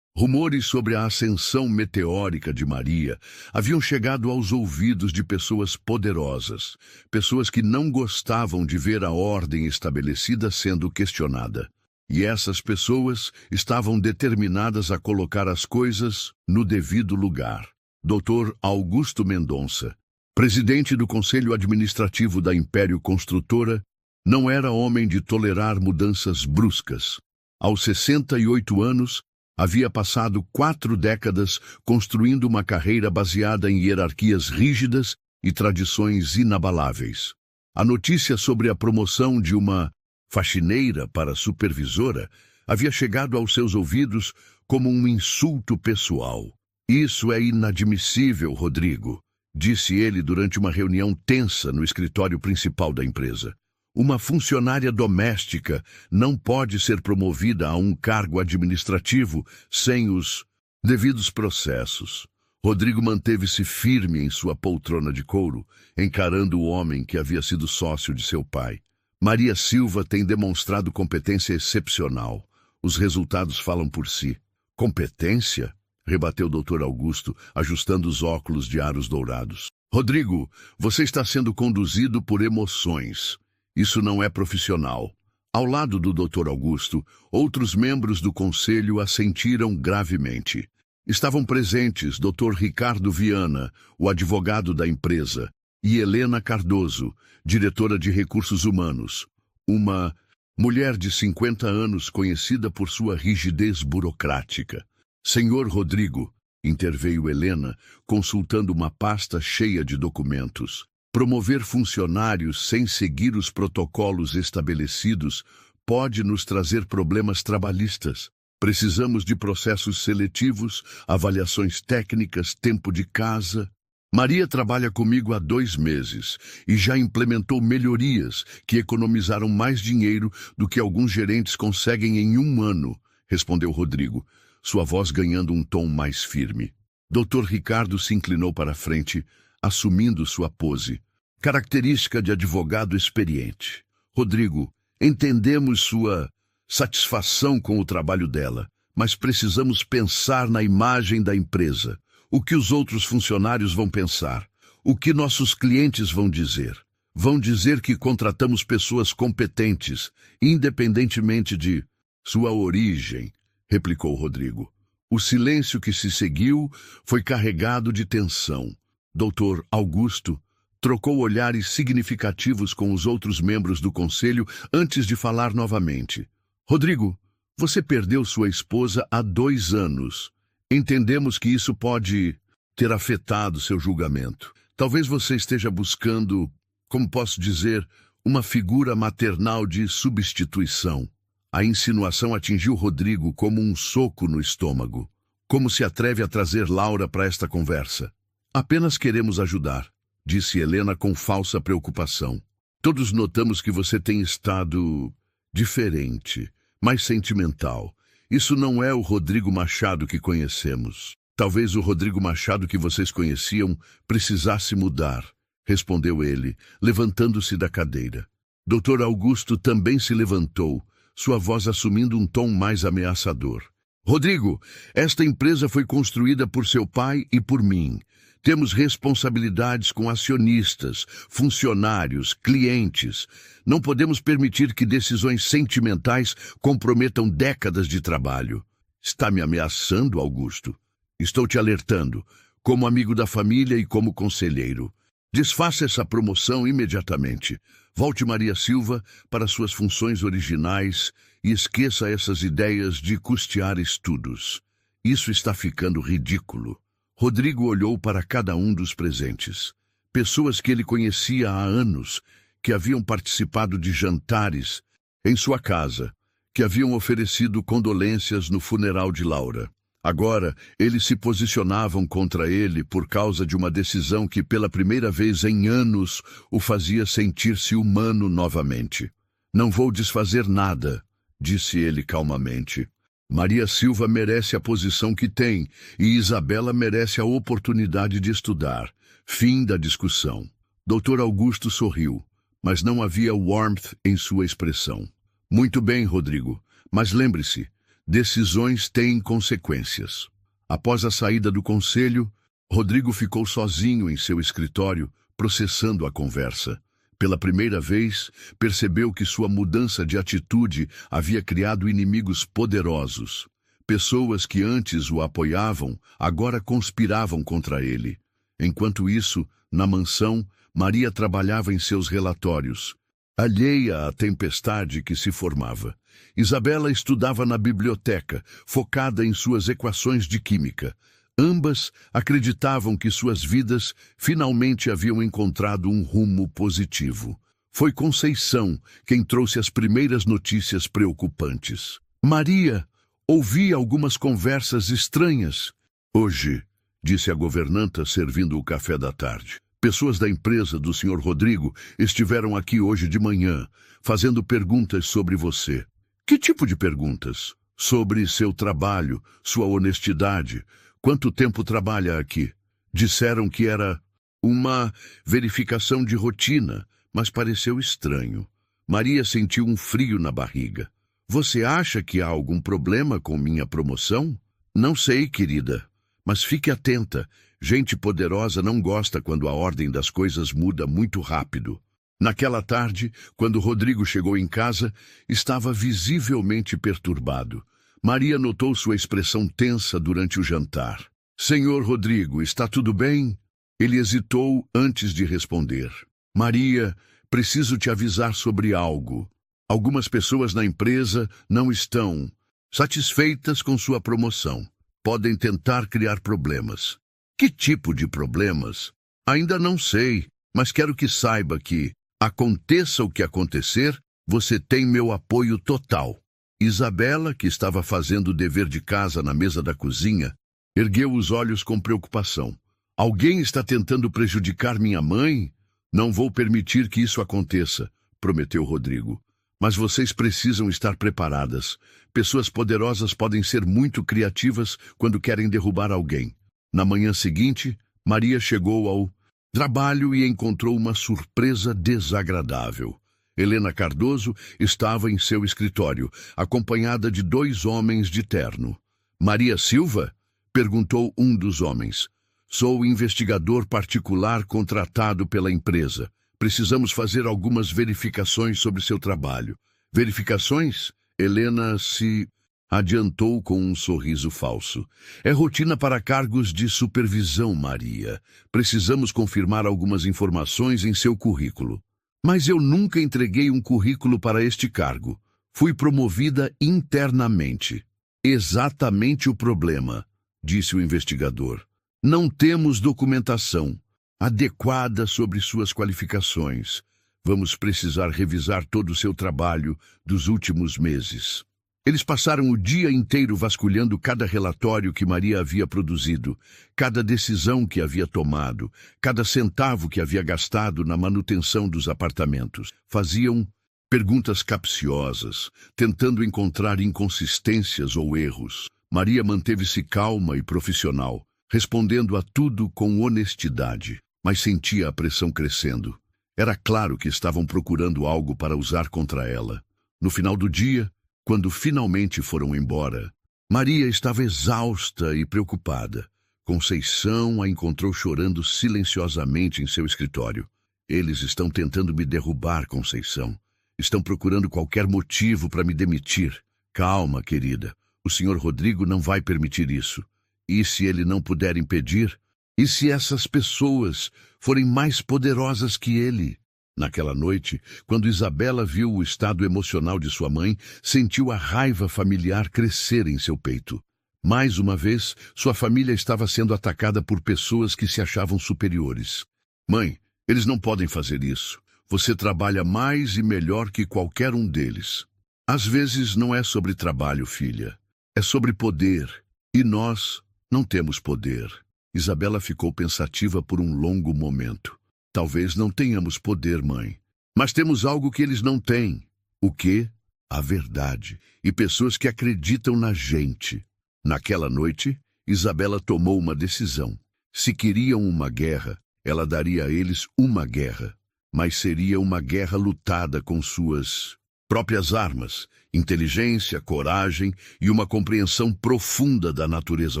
rumores sobre a ascensão meteórica de Maria haviam chegado aos ouvidos de pessoas poderosas, pessoas que não gostavam de ver a ordem estabelecida sendo questionada. E essas pessoas estavam determinadas a colocar as coisas no devido lugar. Dr. Augusto Mendonça, presidente do Conselho Administrativo da Império Construtora, não era homem de tolerar mudanças bruscas. Aos 68 anos, havia passado 4 décadas construindo uma carreira baseada em hierarquias rígidas e tradições inabaláveis. A notícia sobre a promoção de uma faxineira para supervisora havia chegado aos seus ouvidos como um insulto pessoal. Isso é inadmissível, Rodrigo, disse ele durante uma reunião tensa no escritório principal da empresa. Uma funcionária doméstica não pode ser promovida a um cargo administrativo sem os devidos processos. Rodrigo manteve-se firme em sua poltrona de couro, encarando o homem que havia sido sócio de seu pai. Maria Silva tem demonstrado competência excepcional. Os resultados falam por si. Competência? Rebateu o Dr. Augusto, ajustando os óculos de aros dourados. Rodrigo, você está sendo conduzido por emoções. Isso não é profissional. Ao lado do Dr. Augusto, outros membros do conselho assentiram gravemente. Estavam presentes Dr. Ricardo Viana, o advogado da empresa, e Helena Cardoso, diretora de recursos humanos, uma mulher de 50 anos conhecida por sua rigidez burocrática. Senhor Rodrigo, interveio Helena, consultando uma pasta cheia de documentos. Promover funcionários sem seguir os protocolos estabelecidos pode nos trazer problemas trabalhistas. Precisamos de processos seletivos, avaliações técnicas, tempo de casa. Maria trabalha comigo há 2 meses e já implementou melhorias que economizaram mais dinheiro do que alguns gerentes conseguem em 1 ano, respondeu Rodrigo, sua voz ganhando um tom mais firme. Dr. Ricardo se inclinou para a frente, assumindo sua pose, característica de advogado experiente. Rodrigo, entendemos sua satisfação com o trabalho dela, mas precisamos pensar na imagem da empresa. O que os outros funcionários vão pensar? O que nossos clientes vão dizer? Vão dizer que contratamos pessoas competentes, independentemente de sua origem, replicou Rodrigo. O silêncio que se seguiu foi carregado de tensão. Dr. Augusto trocou olhares significativos com os outros membros do conselho antes de falar novamente. Rodrigo, você perdeu sua esposa há 2 anos. Entendemos que isso pode ter afetado seu julgamento. Talvez você esteja buscando, como posso dizer, uma figura maternal de substituição. A insinuação atingiu Rodrigo como um soco no estômago. Como se atreve a trazer Laura para esta conversa? Apenas queremos ajudar, disse Helena com falsa preocupação. Todos notamos que você tem estado diferente, mais sentimental. Isso não é o Rodrigo Machado que conhecemos. Talvez o Rodrigo Machado que vocês conheciam precisasse mudar, respondeu ele, levantando-se da cadeira. Dr. Augusto também se levantou, sua voz assumindo um tom mais ameaçador. Rodrigo, esta empresa foi construída por seu pai e por mim. Temos responsabilidades com acionistas, funcionários, clientes. Não podemos permitir que decisões sentimentais comprometam décadas de trabalho. Está me ameaçando, Augusto? Estou te alertando, como amigo da família e como conselheiro. Desfaça essa promoção imediatamente. Volte Maria Silva para suas funções originais e esqueça essas ideias de custear estudos. Isso está ficando ridículo. Rodrigo olhou para cada um dos presentes. Pessoas que ele conhecia há anos, que haviam participado de jantares em sua casa, que haviam oferecido condolências no funeral de Laura. Agora, eles se posicionavam contra ele por causa de uma decisão que, pela primeira vez em anos, o fazia sentir-se humano novamente. Não vou desfazer nada, disse ele calmamente. Maria Silva merece a posição que tem e Isabela merece a oportunidade de estudar. Fim da discussão. Dr. Augusto sorriu, mas não havia warmth em sua expressão. Muito bem, Rodrigo, mas lembre-se, decisões têm consequências. Após a saída do conselho, Rodrigo ficou sozinho em seu escritório, processando a conversa. Pela primeira vez, percebeu que sua mudança de atitude havia criado inimigos poderosos. Pessoas que antes o apoiavam, agora conspiravam contra ele. Enquanto isso, na mansão, Maria trabalhava em seus relatórios, alheia à tempestade que se formava. Isabela estudava na biblioteca, focada em suas equações de química. Ambas acreditavam que suas vidas finalmente haviam encontrado um rumo positivo. Foi Conceição quem trouxe as primeiras notícias preocupantes. Maria ouvia algumas conversas estranhas. Hoje, disse a governanta servindo o café da tarde, pessoas da empresa do Sr. Rodrigo estiveram aqui hoje de manhã, fazendo perguntas sobre você. Que tipo de perguntas? Sobre seu trabalho, sua honestidade. Quanto tempo trabalha aqui? Disseram que era uma verificação de rotina, mas pareceu estranho. Maria sentiu um frio na barriga. Você acha que há algum problema com minha promoção? Não sei, querida, mas fique atenta. Gente poderosa não gosta quando a ordem das coisas muda muito rápido. Naquela tarde, quando Rodrigo chegou em casa, estava visivelmente perturbado. Maria notou sua expressão tensa durante o jantar. Senhor Rodrigo, está tudo bem? Ele hesitou antes de responder. Maria, preciso te avisar sobre algo. Algumas pessoas na empresa não estão satisfeitas com sua promoção. Podem tentar criar problemas. Que tipo de problemas? Ainda não sei, mas quero que saiba que, aconteça o que acontecer, você tem meu apoio total. Isabela, que estava fazendo o dever de casa na mesa da cozinha, ergueu os olhos com preocupação. Alguém está tentando prejudicar minha mãe? Não vou permitir que isso aconteça, prometeu Rodrigo. Mas vocês precisam estar preparadas. Pessoas poderosas podem ser muito criativas quando querem derrubar alguém. Na manhã seguinte, Maria chegou ao trabalho e encontrou uma surpresa desagradável. Helena Cardoso estava em seu escritório, acompanhada de 2 homens de terno. Maria Silva? Perguntou um dos homens. Sou investigador particular contratado pela empresa. Precisamos fazer algumas verificações sobre seu trabalho. Verificações? Helena se adiantou com um sorriso falso. É rotina para cargos de supervisão, Maria. Precisamos confirmar algumas informações em seu currículo. Mas eu nunca entreguei um currículo para este cargo. Fui promovida internamente. Exatamente o problema, disse o investigador. Não temos documentação adequada sobre suas qualificações. Vamos precisar revisar todo o seu trabalho dos últimos meses. Eles passaram o dia inteiro vasculhando cada relatório que Maria havia produzido, cada decisão que havia tomado, cada centavo que havia gastado na manutenção dos apartamentos. Faziam perguntas capciosas, tentando encontrar inconsistências ou erros. Maria manteve-se calma e profissional, respondendo a tudo com honestidade, mas sentia a pressão crescendo. Era claro que estavam procurando algo para usar contra ela. No final do dia, quando finalmente foram embora, Maria estava exausta e preocupada. Conceição a encontrou chorando silenciosamente em seu escritório. Eles estão tentando me derrubar, Conceição. Estão procurando qualquer motivo para me demitir. Calma, querida. O senhor Rodrigo não vai permitir isso. E se ele não puder impedir? E se essas pessoas forem mais poderosas que ele? Naquela noite, quando Isabela viu o estado emocional de sua mãe, sentiu a raiva familiar crescer em seu peito. Mais uma vez, sua família estava sendo atacada por pessoas que se achavam superiores. Mãe, eles não podem fazer isso. Você trabalha mais e melhor que qualquer um deles. Às vezes não é sobre trabalho, filha. É sobre poder. E nós não temos poder. Isabela ficou pensativa por um longo momento. Talvez não tenhamos poder, mãe. Mas temos algo que eles não têm. O quê? A verdade. E pessoas que acreditam na gente. Naquela noite, Isabela tomou uma decisão. Se queriam uma guerra, ela daria a eles uma guerra. Mas seria uma guerra lutada com suas próprias armas, inteligência, coragem e uma compreensão profunda da natureza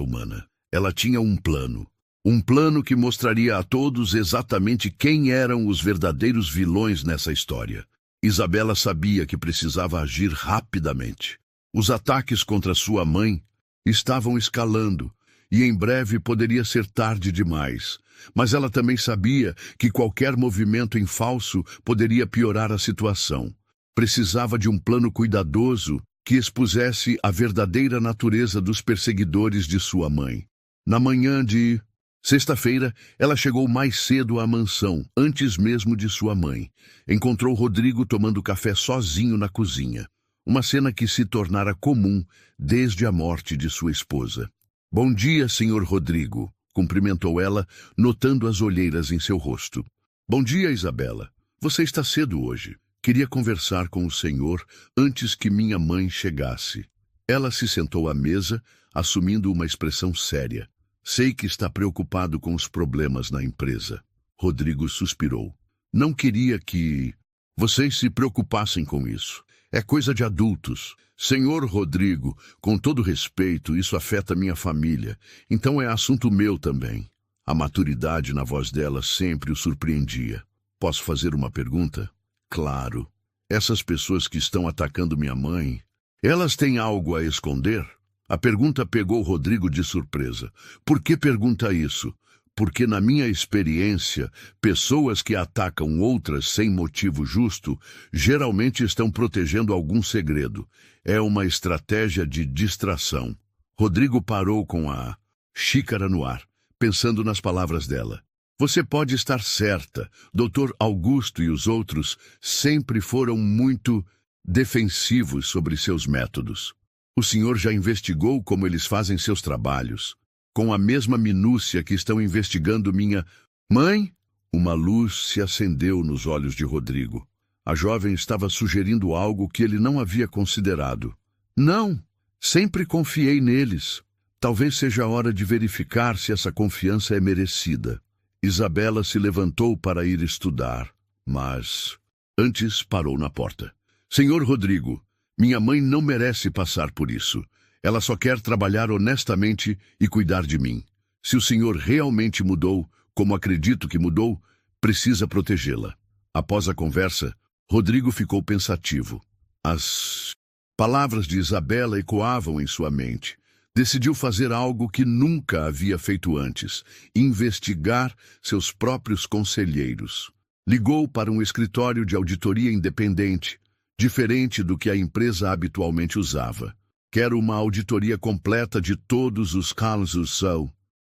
humana. Ela tinha um plano. Um plano que mostraria a todos exatamente quem eram os verdadeiros vilões nessa história. Isabela sabia que precisava agir rapidamente. Os ataques contra sua mãe estavam escalando e em breve poderia ser tarde demais. Mas ela também sabia que qualquer movimento em falso poderia piorar a situação. Precisava de um plano cuidadoso que expusesse a verdadeira natureza dos perseguidores de sua mãe. Na manhã de sexta-feira, ela chegou mais cedo à mansão, antes mesmo de sua mãe. Encontrou Rodrigo tomando café sozinho na cozinha. Uma cena que se tornara comum desde a morte de sua esposa. Bom dia, senhor Rodrigo, cumprimentou ela, notando as olheiras em seu rosto. Bom dia, Isabela. Você está cedo hoje. Queria conversar com o senhor antes que minha mãe chegasse. Ela se sentou à mesa, assumindo uma expressão séria. Sei que está preocupado com os problemas na empresa. Rodrigo suspirou. Não queria que vocês se preocupassem com isso. É coisa de adultos. Senhor Rodrigo, com todo respeito, isso afeta minha família. Então é assunto meu também. A maturidade na voz dela sempre o surpreendia. Posso fazer uma pergunta? Claro. Essas pessoas que estão atacando minha mãe, elas têm algo a esconder? A pergunta pegou Rodrigo de surpresa. Por que pergunta isso? Porque, na minha experiência, pessoas que atacam outras sem motivo justo geralmente estão protegendo algum segredo. É uma estratégia de distração. Rodrigo parou com a xícara no ar, pensando nas palavras dela. Você pode estar certa. Dr. Augusto e os outros sempre foram muito defensivos sobre seus métodos. O senhor já investigou como eles fazem seus trabalhos, com a mesma minúcia que estão investigando minha mãe? Uma luz se acendeu nos olhos de Rodrigo. A jovem estava sugerindo algo que ele não havia considerado. Não, sempre confiei neles. Talvez seja a hora de verificar se essa confiança é merecida. Isabela se levantou para ir estudar, mas Antes parou na porta. Senhor Rodrigo, minha mãe não merece passar por isso. Ela só quer trabalhar honestamente e cuidar de mim. Se o senhor realmente mudou, como acredito que mudou, precisa protegê-la. Após a conversa, Rodrigo ficou pensativo. As palavras de Isabela ecoavam em sua mente. Decidiu fazer algo que nunca havia feito antes: investigar seus próprios conselheiros. Ligou para um escritório de auditoria independente, diferente do que a empresa habitualmente usava. Quero uma auditoria completa de todos os casos,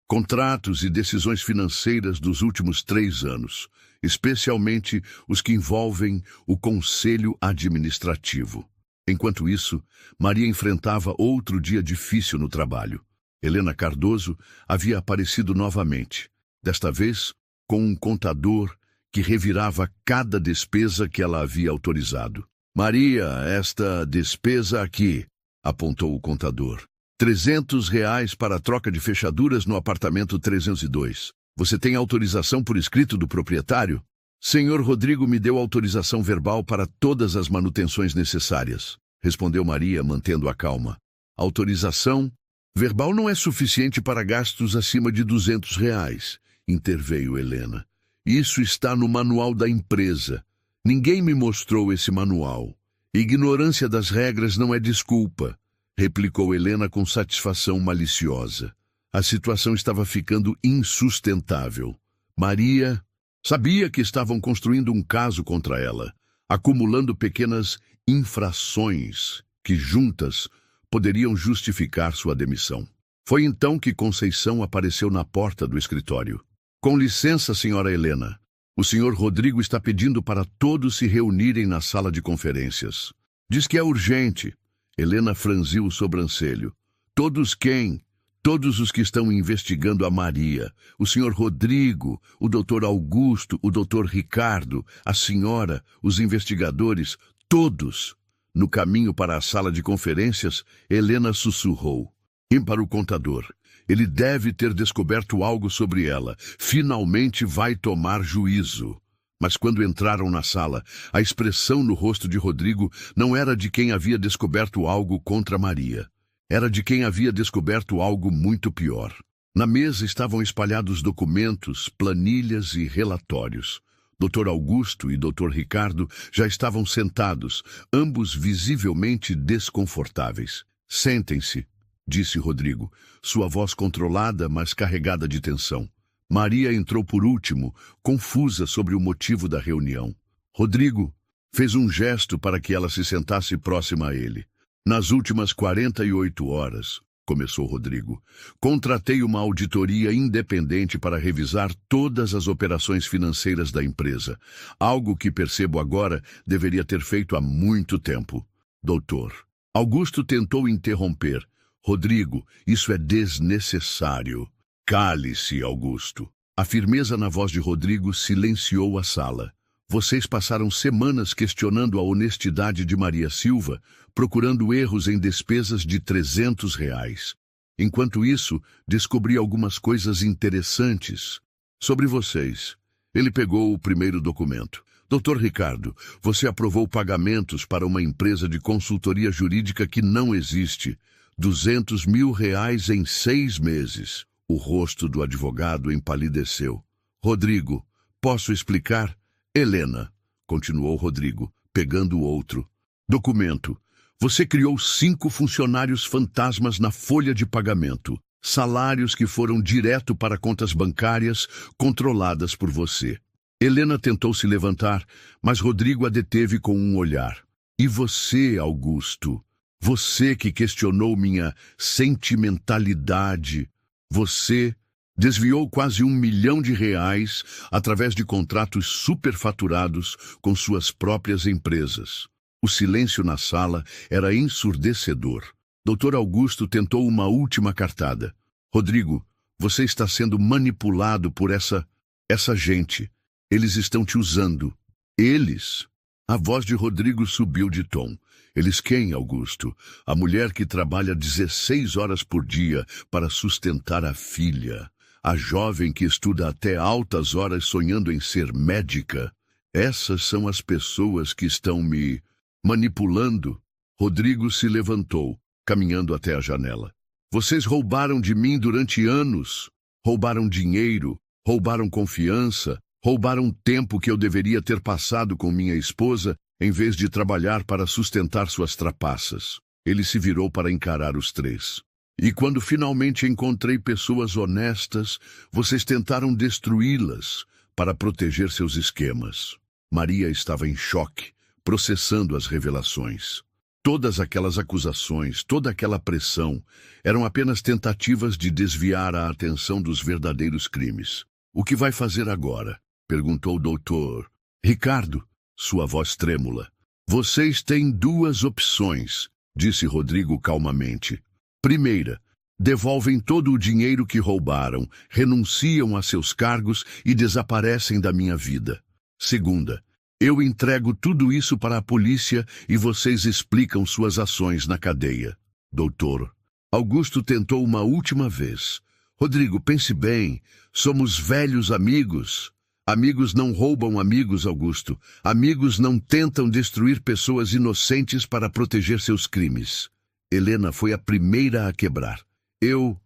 contratos e decisões financeiras dos últimos 3 anos, especialmente os que envolvem o conselho administrativo. Enquanto isso, Maria enfrentava outro dia difícil no trabalho. Helena Cardoso havia aparecido novamente, desta vez com um contador que revirava cada despesa que ela havia autorizado. Maria, esta despesa aqui, apontou o contador. R$300 para a troca de fechaduras no apartamento 302. Você tem autorização por escrito do proprietário? Senhor Rodrigo me deu autorização verbal para todas as manutenções necessárias, respondeu Maria, mantendo a calma. Autorização verbal não é suficiente para gastos acima de R$200, interveio Helena. Isso está no manual da empresa. Ninguém me mostrou esse manual. Ignorância das regras não é desculpa, replicou Helena com satisfação maliciosa. A situação estava ficando insustentável. Maria sabia que estavam construindo um caso contra ela, acumulando pequenas infrações que, juntas, poderiam justificar sua demissão. Foi então que Conceição apareceu na porta do escritório. Com licença, senhora Helena. O senhor Rodrigo está pedindo para todos se reunirem na sala de conferências. Diz que é urgente. Helena franziu o sobrancelho. Todos quem? Todos os que estão investigando a Maria. O senhor Rodrigo, o doutor Augusto, o doutor Ricardo, a senhora, os investigadores, todos. No caminho para a sala de conferências, Helena sussurrou. E para o contador. Ele deve ter descoberto algo sobre ela. Finalmente vai tomar juízo. Mas quando entraram na sala, a expressão no rosto de Rodrigo não era de quem havia descoberto algo contra Maria. Era de quem havia descoberto algo muito pior. Na mesa estavam espalhados documentos, planilhas e relatórios. Dr. Augusto e Dr. Ricardo já estavam sentados, ambos visivelmente desconfortáveis. Sentem-se, disse Rodrigo, sua voz controlada, mas carregada de tensão. Maria entrou por último, confusa sobre o motivo da reunião. Rodrigo fez um gesto para que ela se sentasse próxima a ele. Nas últimas 48 horas, começou Rodrigo, contratei uma auditoria independente para revisar todas as operações financeiras da empresa, algo que percebo agora deveria ter feito há muito tempo. Doutor, Augusto tentou interromper. Rodrigo, isso é desnecessário. Cale-se, Augusto. A firmeza na voz de Rodrigo silenciou a sala. Vocês passaram semanas questionando a honestidade de Maria Silva, procurando erros em despesas de R$300. Enquanto isso, descobri algumas coisas interessantes sobre vocês. Ele pegou o primeiro documento. Dr. Ricardo, você aprovou pagamentos para uma empresa de consultoria jurídica que não existe. R$200 mil em 6 meses. O rosto do advogado empalideceu. Rodrigo, posso explicar? Helena, continuou Rodrigo, pegando o outro. Documento. Você criou 5 funcionários fantasmas na folha de pagamento. Salários que foram direto para contas bancárias controladas por você. Helena tentou se levantar, mas Rodrigo a deteve com um olhar. E você, Augusto? Você que questionou minha sentimentalidade. Você desviou quase R$1 milhão através de contratos superfaturados com suas próprias empresas. O silêncio na sala era ensurdecedor. Dr. Augusto tentou uma última cartada. Rodrigo, você está sendo manipulado por essa gente. Eles estão te usando. Eles? A voz de Rodrigo subiu de tom. Eles quem, Augusto? A mulher que trabalha 16 horas por dia para sustentar a filha. A jovem que estuda até altas horas sonhando em ser médica. Essas são as pessoas que estão me manipulando. Rodrigo se levantou, caminhando até a janela. Vocês roubaram de mim durante anos. Roubaram dinheiro, roubaram confiança, roubaram tempo que eu deveria ter passado com minha esposa em vez de trabalhar para sustentar suas trapaças. Ele se virou para encarar os três. E quando finalmente encontrei pessoas honestas, vocês tentaram destruí-las para proteger seus esquemas. Maria estava em choque, processando as revelações. Todas aquelas acusações, toda aquela pressão, eram apenas tentativas de desviar a atenção dos verdadeiros crimes. O que vai fazer agora? Perguntou o doutor. Ricardo, sua voz trêmula. Vocês têm duas opções, disse Rodrigo calmamente. Primeira, devolvem todo o dinheiro que roubaram, renunciam a seus cargos e desaparecem da minha vida. Segunda, eu entrego tudo isso para a polícia e vocês explicam suas ações na cadeia. Doutor, Augusto tentou uma última vez. Rodrigo, pense bem, somos velhos amigos. Amigos não roubam amigos, Augusto. Amigos não tentam destruir pessoas inocentes para proteger seus crimes. Helena foi a primeira a quebrar. Eu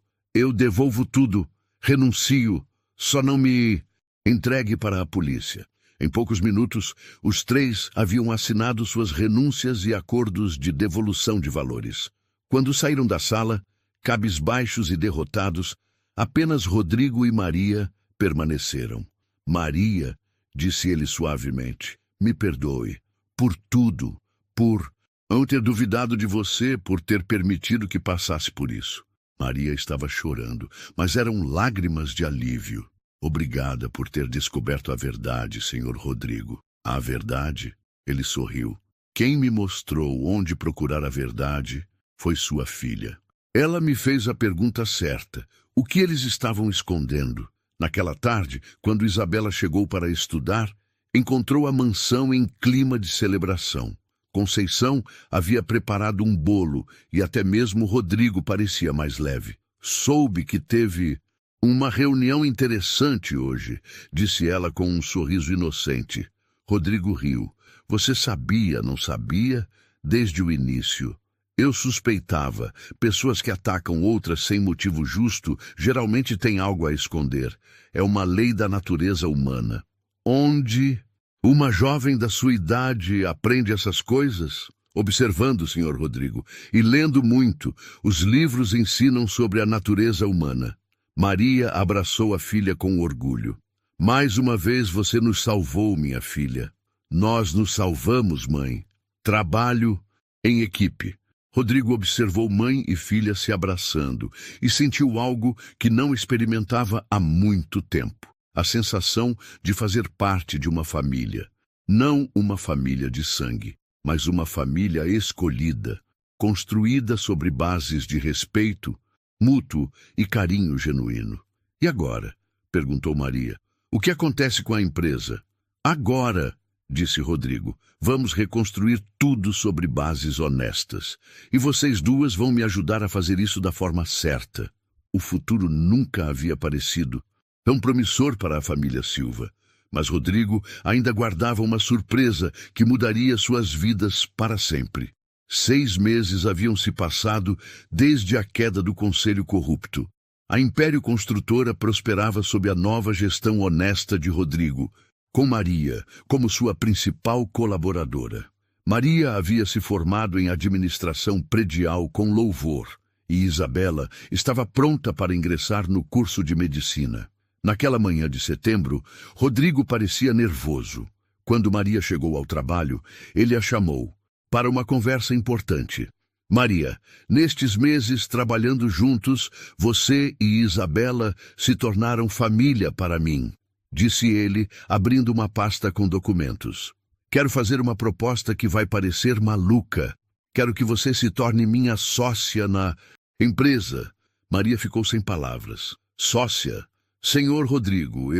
devolvo tudo, renuncio, só não me entregue para a polícia. Em poucos minutos, os três haviam assinado suas renúncias e acordos de devolução de valores. Quando saíram da sala, cabisbaixos e derrotados, apenas Rodrigo e Maria permaneceram. Maria, disse ele suavemente, me perdoe por tudo, por não ter duvidado de você, por ter permitido que passasse por isso. Maria estava chorando, mas eram lágrimas de alívio. Obrigada por ter descoberto a verdade, senhor Rodrigo. A verdade? Ele sorriu. Quem me mostrou onde procurar a verdade foi sua filha. Ela me fez a pergunta certa. O que eles estavam escondendo? Naquela tarde, quando Isabela chegou para estudar, encontrou a mansão em clima de celebração. Conceição havia preparado um bolo e até mesmo Rodrigo parecia mais leve. Soube que teve uma reunião interessante hoje, disse ela com um sorriso inocente. Rodrigo riu. Você sabia, não sabia? Desde o início. Eu suspeitava. Pessoas que atacam outras sem motivo justo geralmente têm algo a esconder. É uma lei da natureza humana. Onde uma jovem da sua idade aprende essas coisas? Observando, senhor Rodrigo, e lendo muito, os livros ensinam sobre a natureza humana. Maria abraçou a filha com orgulho. Mais uma vez você nos salvou, minha filha. Nós nos salvamos, mãe. Trabalho em equipe. Rodrigo observou mãe e filha se abraçando e sentiu algo que não experimentava há muito tempo. A sensação de fazer parte de uma família. Não uma família de sangue, mas uma família escolhida, construída sobre bases de respeito mútuo e carinho genuíno. E agora? Perguntou Maria. O que acontece com a empresa? Agora, disse Rodrigo, vamos reconstruir tudo sobre bases honestas. E vocês duas vão me ajudar a fazer isso da forma certa. O futuro nunca havia parecido tão promissor para a família Silva. Mas Rodrigo ainda guardava uma surpresa que mudaria suas vidas para sempre. 6 meses haviam se passado desde a queda do Conselho Corrupto. A Império Construtora prosperava sob a nova gestão honesta de Rodrigo, com Maria como sua principal colaboradora. Maria havia se formado em administração predial com louvor, e Isabela estava pronta para ingressar no curso de medicina. Naquela manhã de setembro, Rodrigo parecia nervoso. Quando Maria chegou ao trabalho, ele a chamou para uma conversa importante. Maria, nestes meses trabalhando juntos, você e Isabela se tornaram família para mim, disse ele, abrindo uma pasta com documentos. Quero fazer uma proposta que vai parecer maluca. Quero que você se torne minha sócia na empresa. Maria ficou sem palavras. Sócia? Senhor Rodrigo,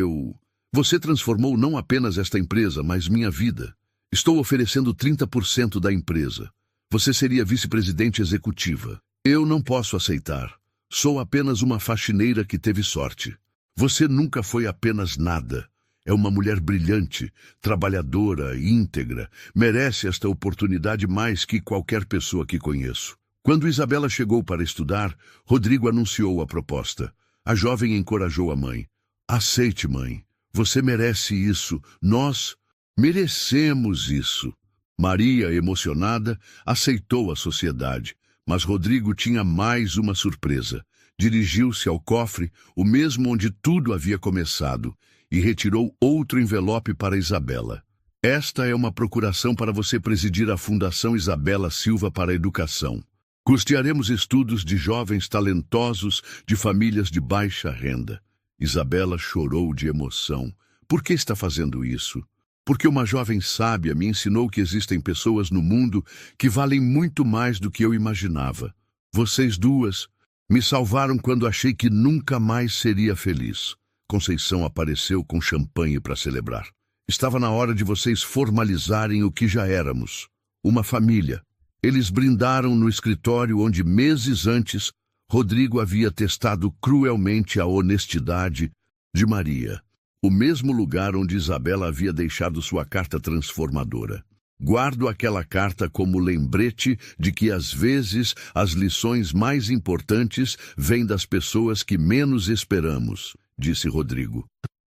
Você transformou não apenas esta empresa, mas minha vida. Estou oferecendo 30% da empresa. Você seria vice-presidente executiva. Eu não posso aceitar. Sou apenas uma faxineira que teve sorte. Você nunca foi apenas nada. É uma mulher brilhante, trabalhadora, íntegra. Merece esta oportunidade mais que qualquer pessoa que conheço. Quando Isabela chegou para estudar, Rodrigo anunciou a proposta. A jovem encorajou a mãe. Aceite, mãe. Você merece isso. Nós merecemos isso. Maria, emocionada, aceitou a sociedade. Mas Rodrigo tinha mais uma surpresa. Dirigiu-se ao cofre, o mesmo onde tudo havia começado, e retirou outro envelope para Isabela. Esta é uma procuração para você presidir a Fundação Isabela Silva para a Educação. Custearemos estudos de jovens talentosos de famílias de baixa renda. Isabela chorou de emoção. Por que está fazendo isso? Porque uma jovem sábia me ensinou que existem pessoas no mundo que valem muito mais do que eu imaginava. Vocês duas me salvaram quando achei que nunca mais seria feliz. Conceição apareceu com champanhe para celebrar. Estava na hora de vocês formalizarem o que já éramos, uma família. Eles brindaram no escritório onde, meses antes, Rodrigo havia testado cruelmente a honestidade de Maria, o mesmo lugar onde Isabela havia deixado sua carta transformadora. Guardo aquela carta como lembrete de que, às vezes, as lições mais importantes vêm das pessoas que menos esperamos, disse Rodrigo.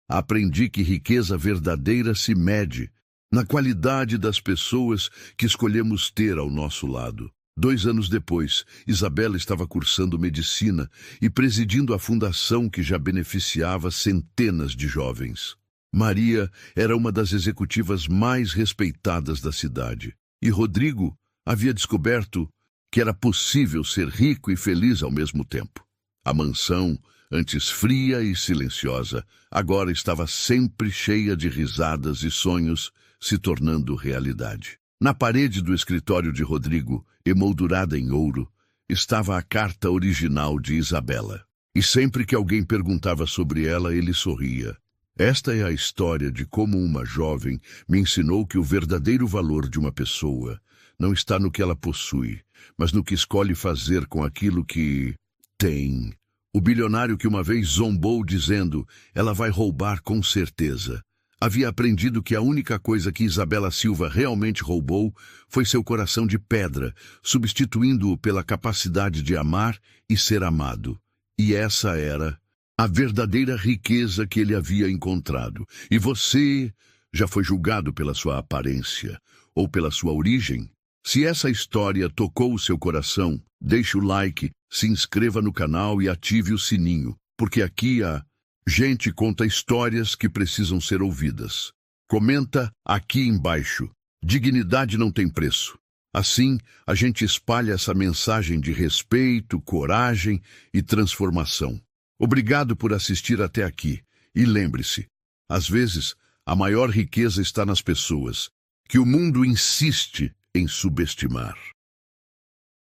Aprendi que riqueza verdadeira se mede na qualidade das pessoas que escolhemos ter ao nosso lado. 2 anos depois, Isabela estava cursando medicina e presidindo a fundação que já beneficiava centenas de jovens. Maria era uma das executivas mais respeitadas da cidade. E Rodrigo havia descoberto que era possível ser rico e feliz ao mesmo tempo. A mansão, antes fria e silenciosa, agora estava sempre cheia de risadas e sonhos, se tornando realidade. Na parede do escritório de Rodrigo, emoldurada em ouro, estava a carta original de Isabela. E sempre que alguém perguntava sobre ela, ele sorria. Esta é a história de como uma jovem me ensinou que o verdadeiro valor de uma pessoa não está no que ela possui, mas no que escolhe fazer com aquilo que tem. O bilionário que uma vez zombou dizendo, ela vai roubar com certeza, havia aprendido que a única coisa que Isabela Silva realmente roubou foi seu coração de pedra, substituindo-o pela capacidade de amar e ser amado. E essa era a verdadeira riqueza que ele havia encontrado. E você já foi julgado pela sua aparência ou pela sua origem? Se essa história tocou o seu coração, deixe o like, se inscreva no canal e ative o sininho, porque aqui a gente conta histórias que precisam ser ouvidas. Comenta aqui embaixo. Dignidade não tem preço. Assim, a gente espalha essa mensagem de respeito, coragem e transformação. Obrigado por assistir até aqui. E lembre-se, às vezes, a maior riqueza está nas pessoas, que o mundo insiste em subestimar.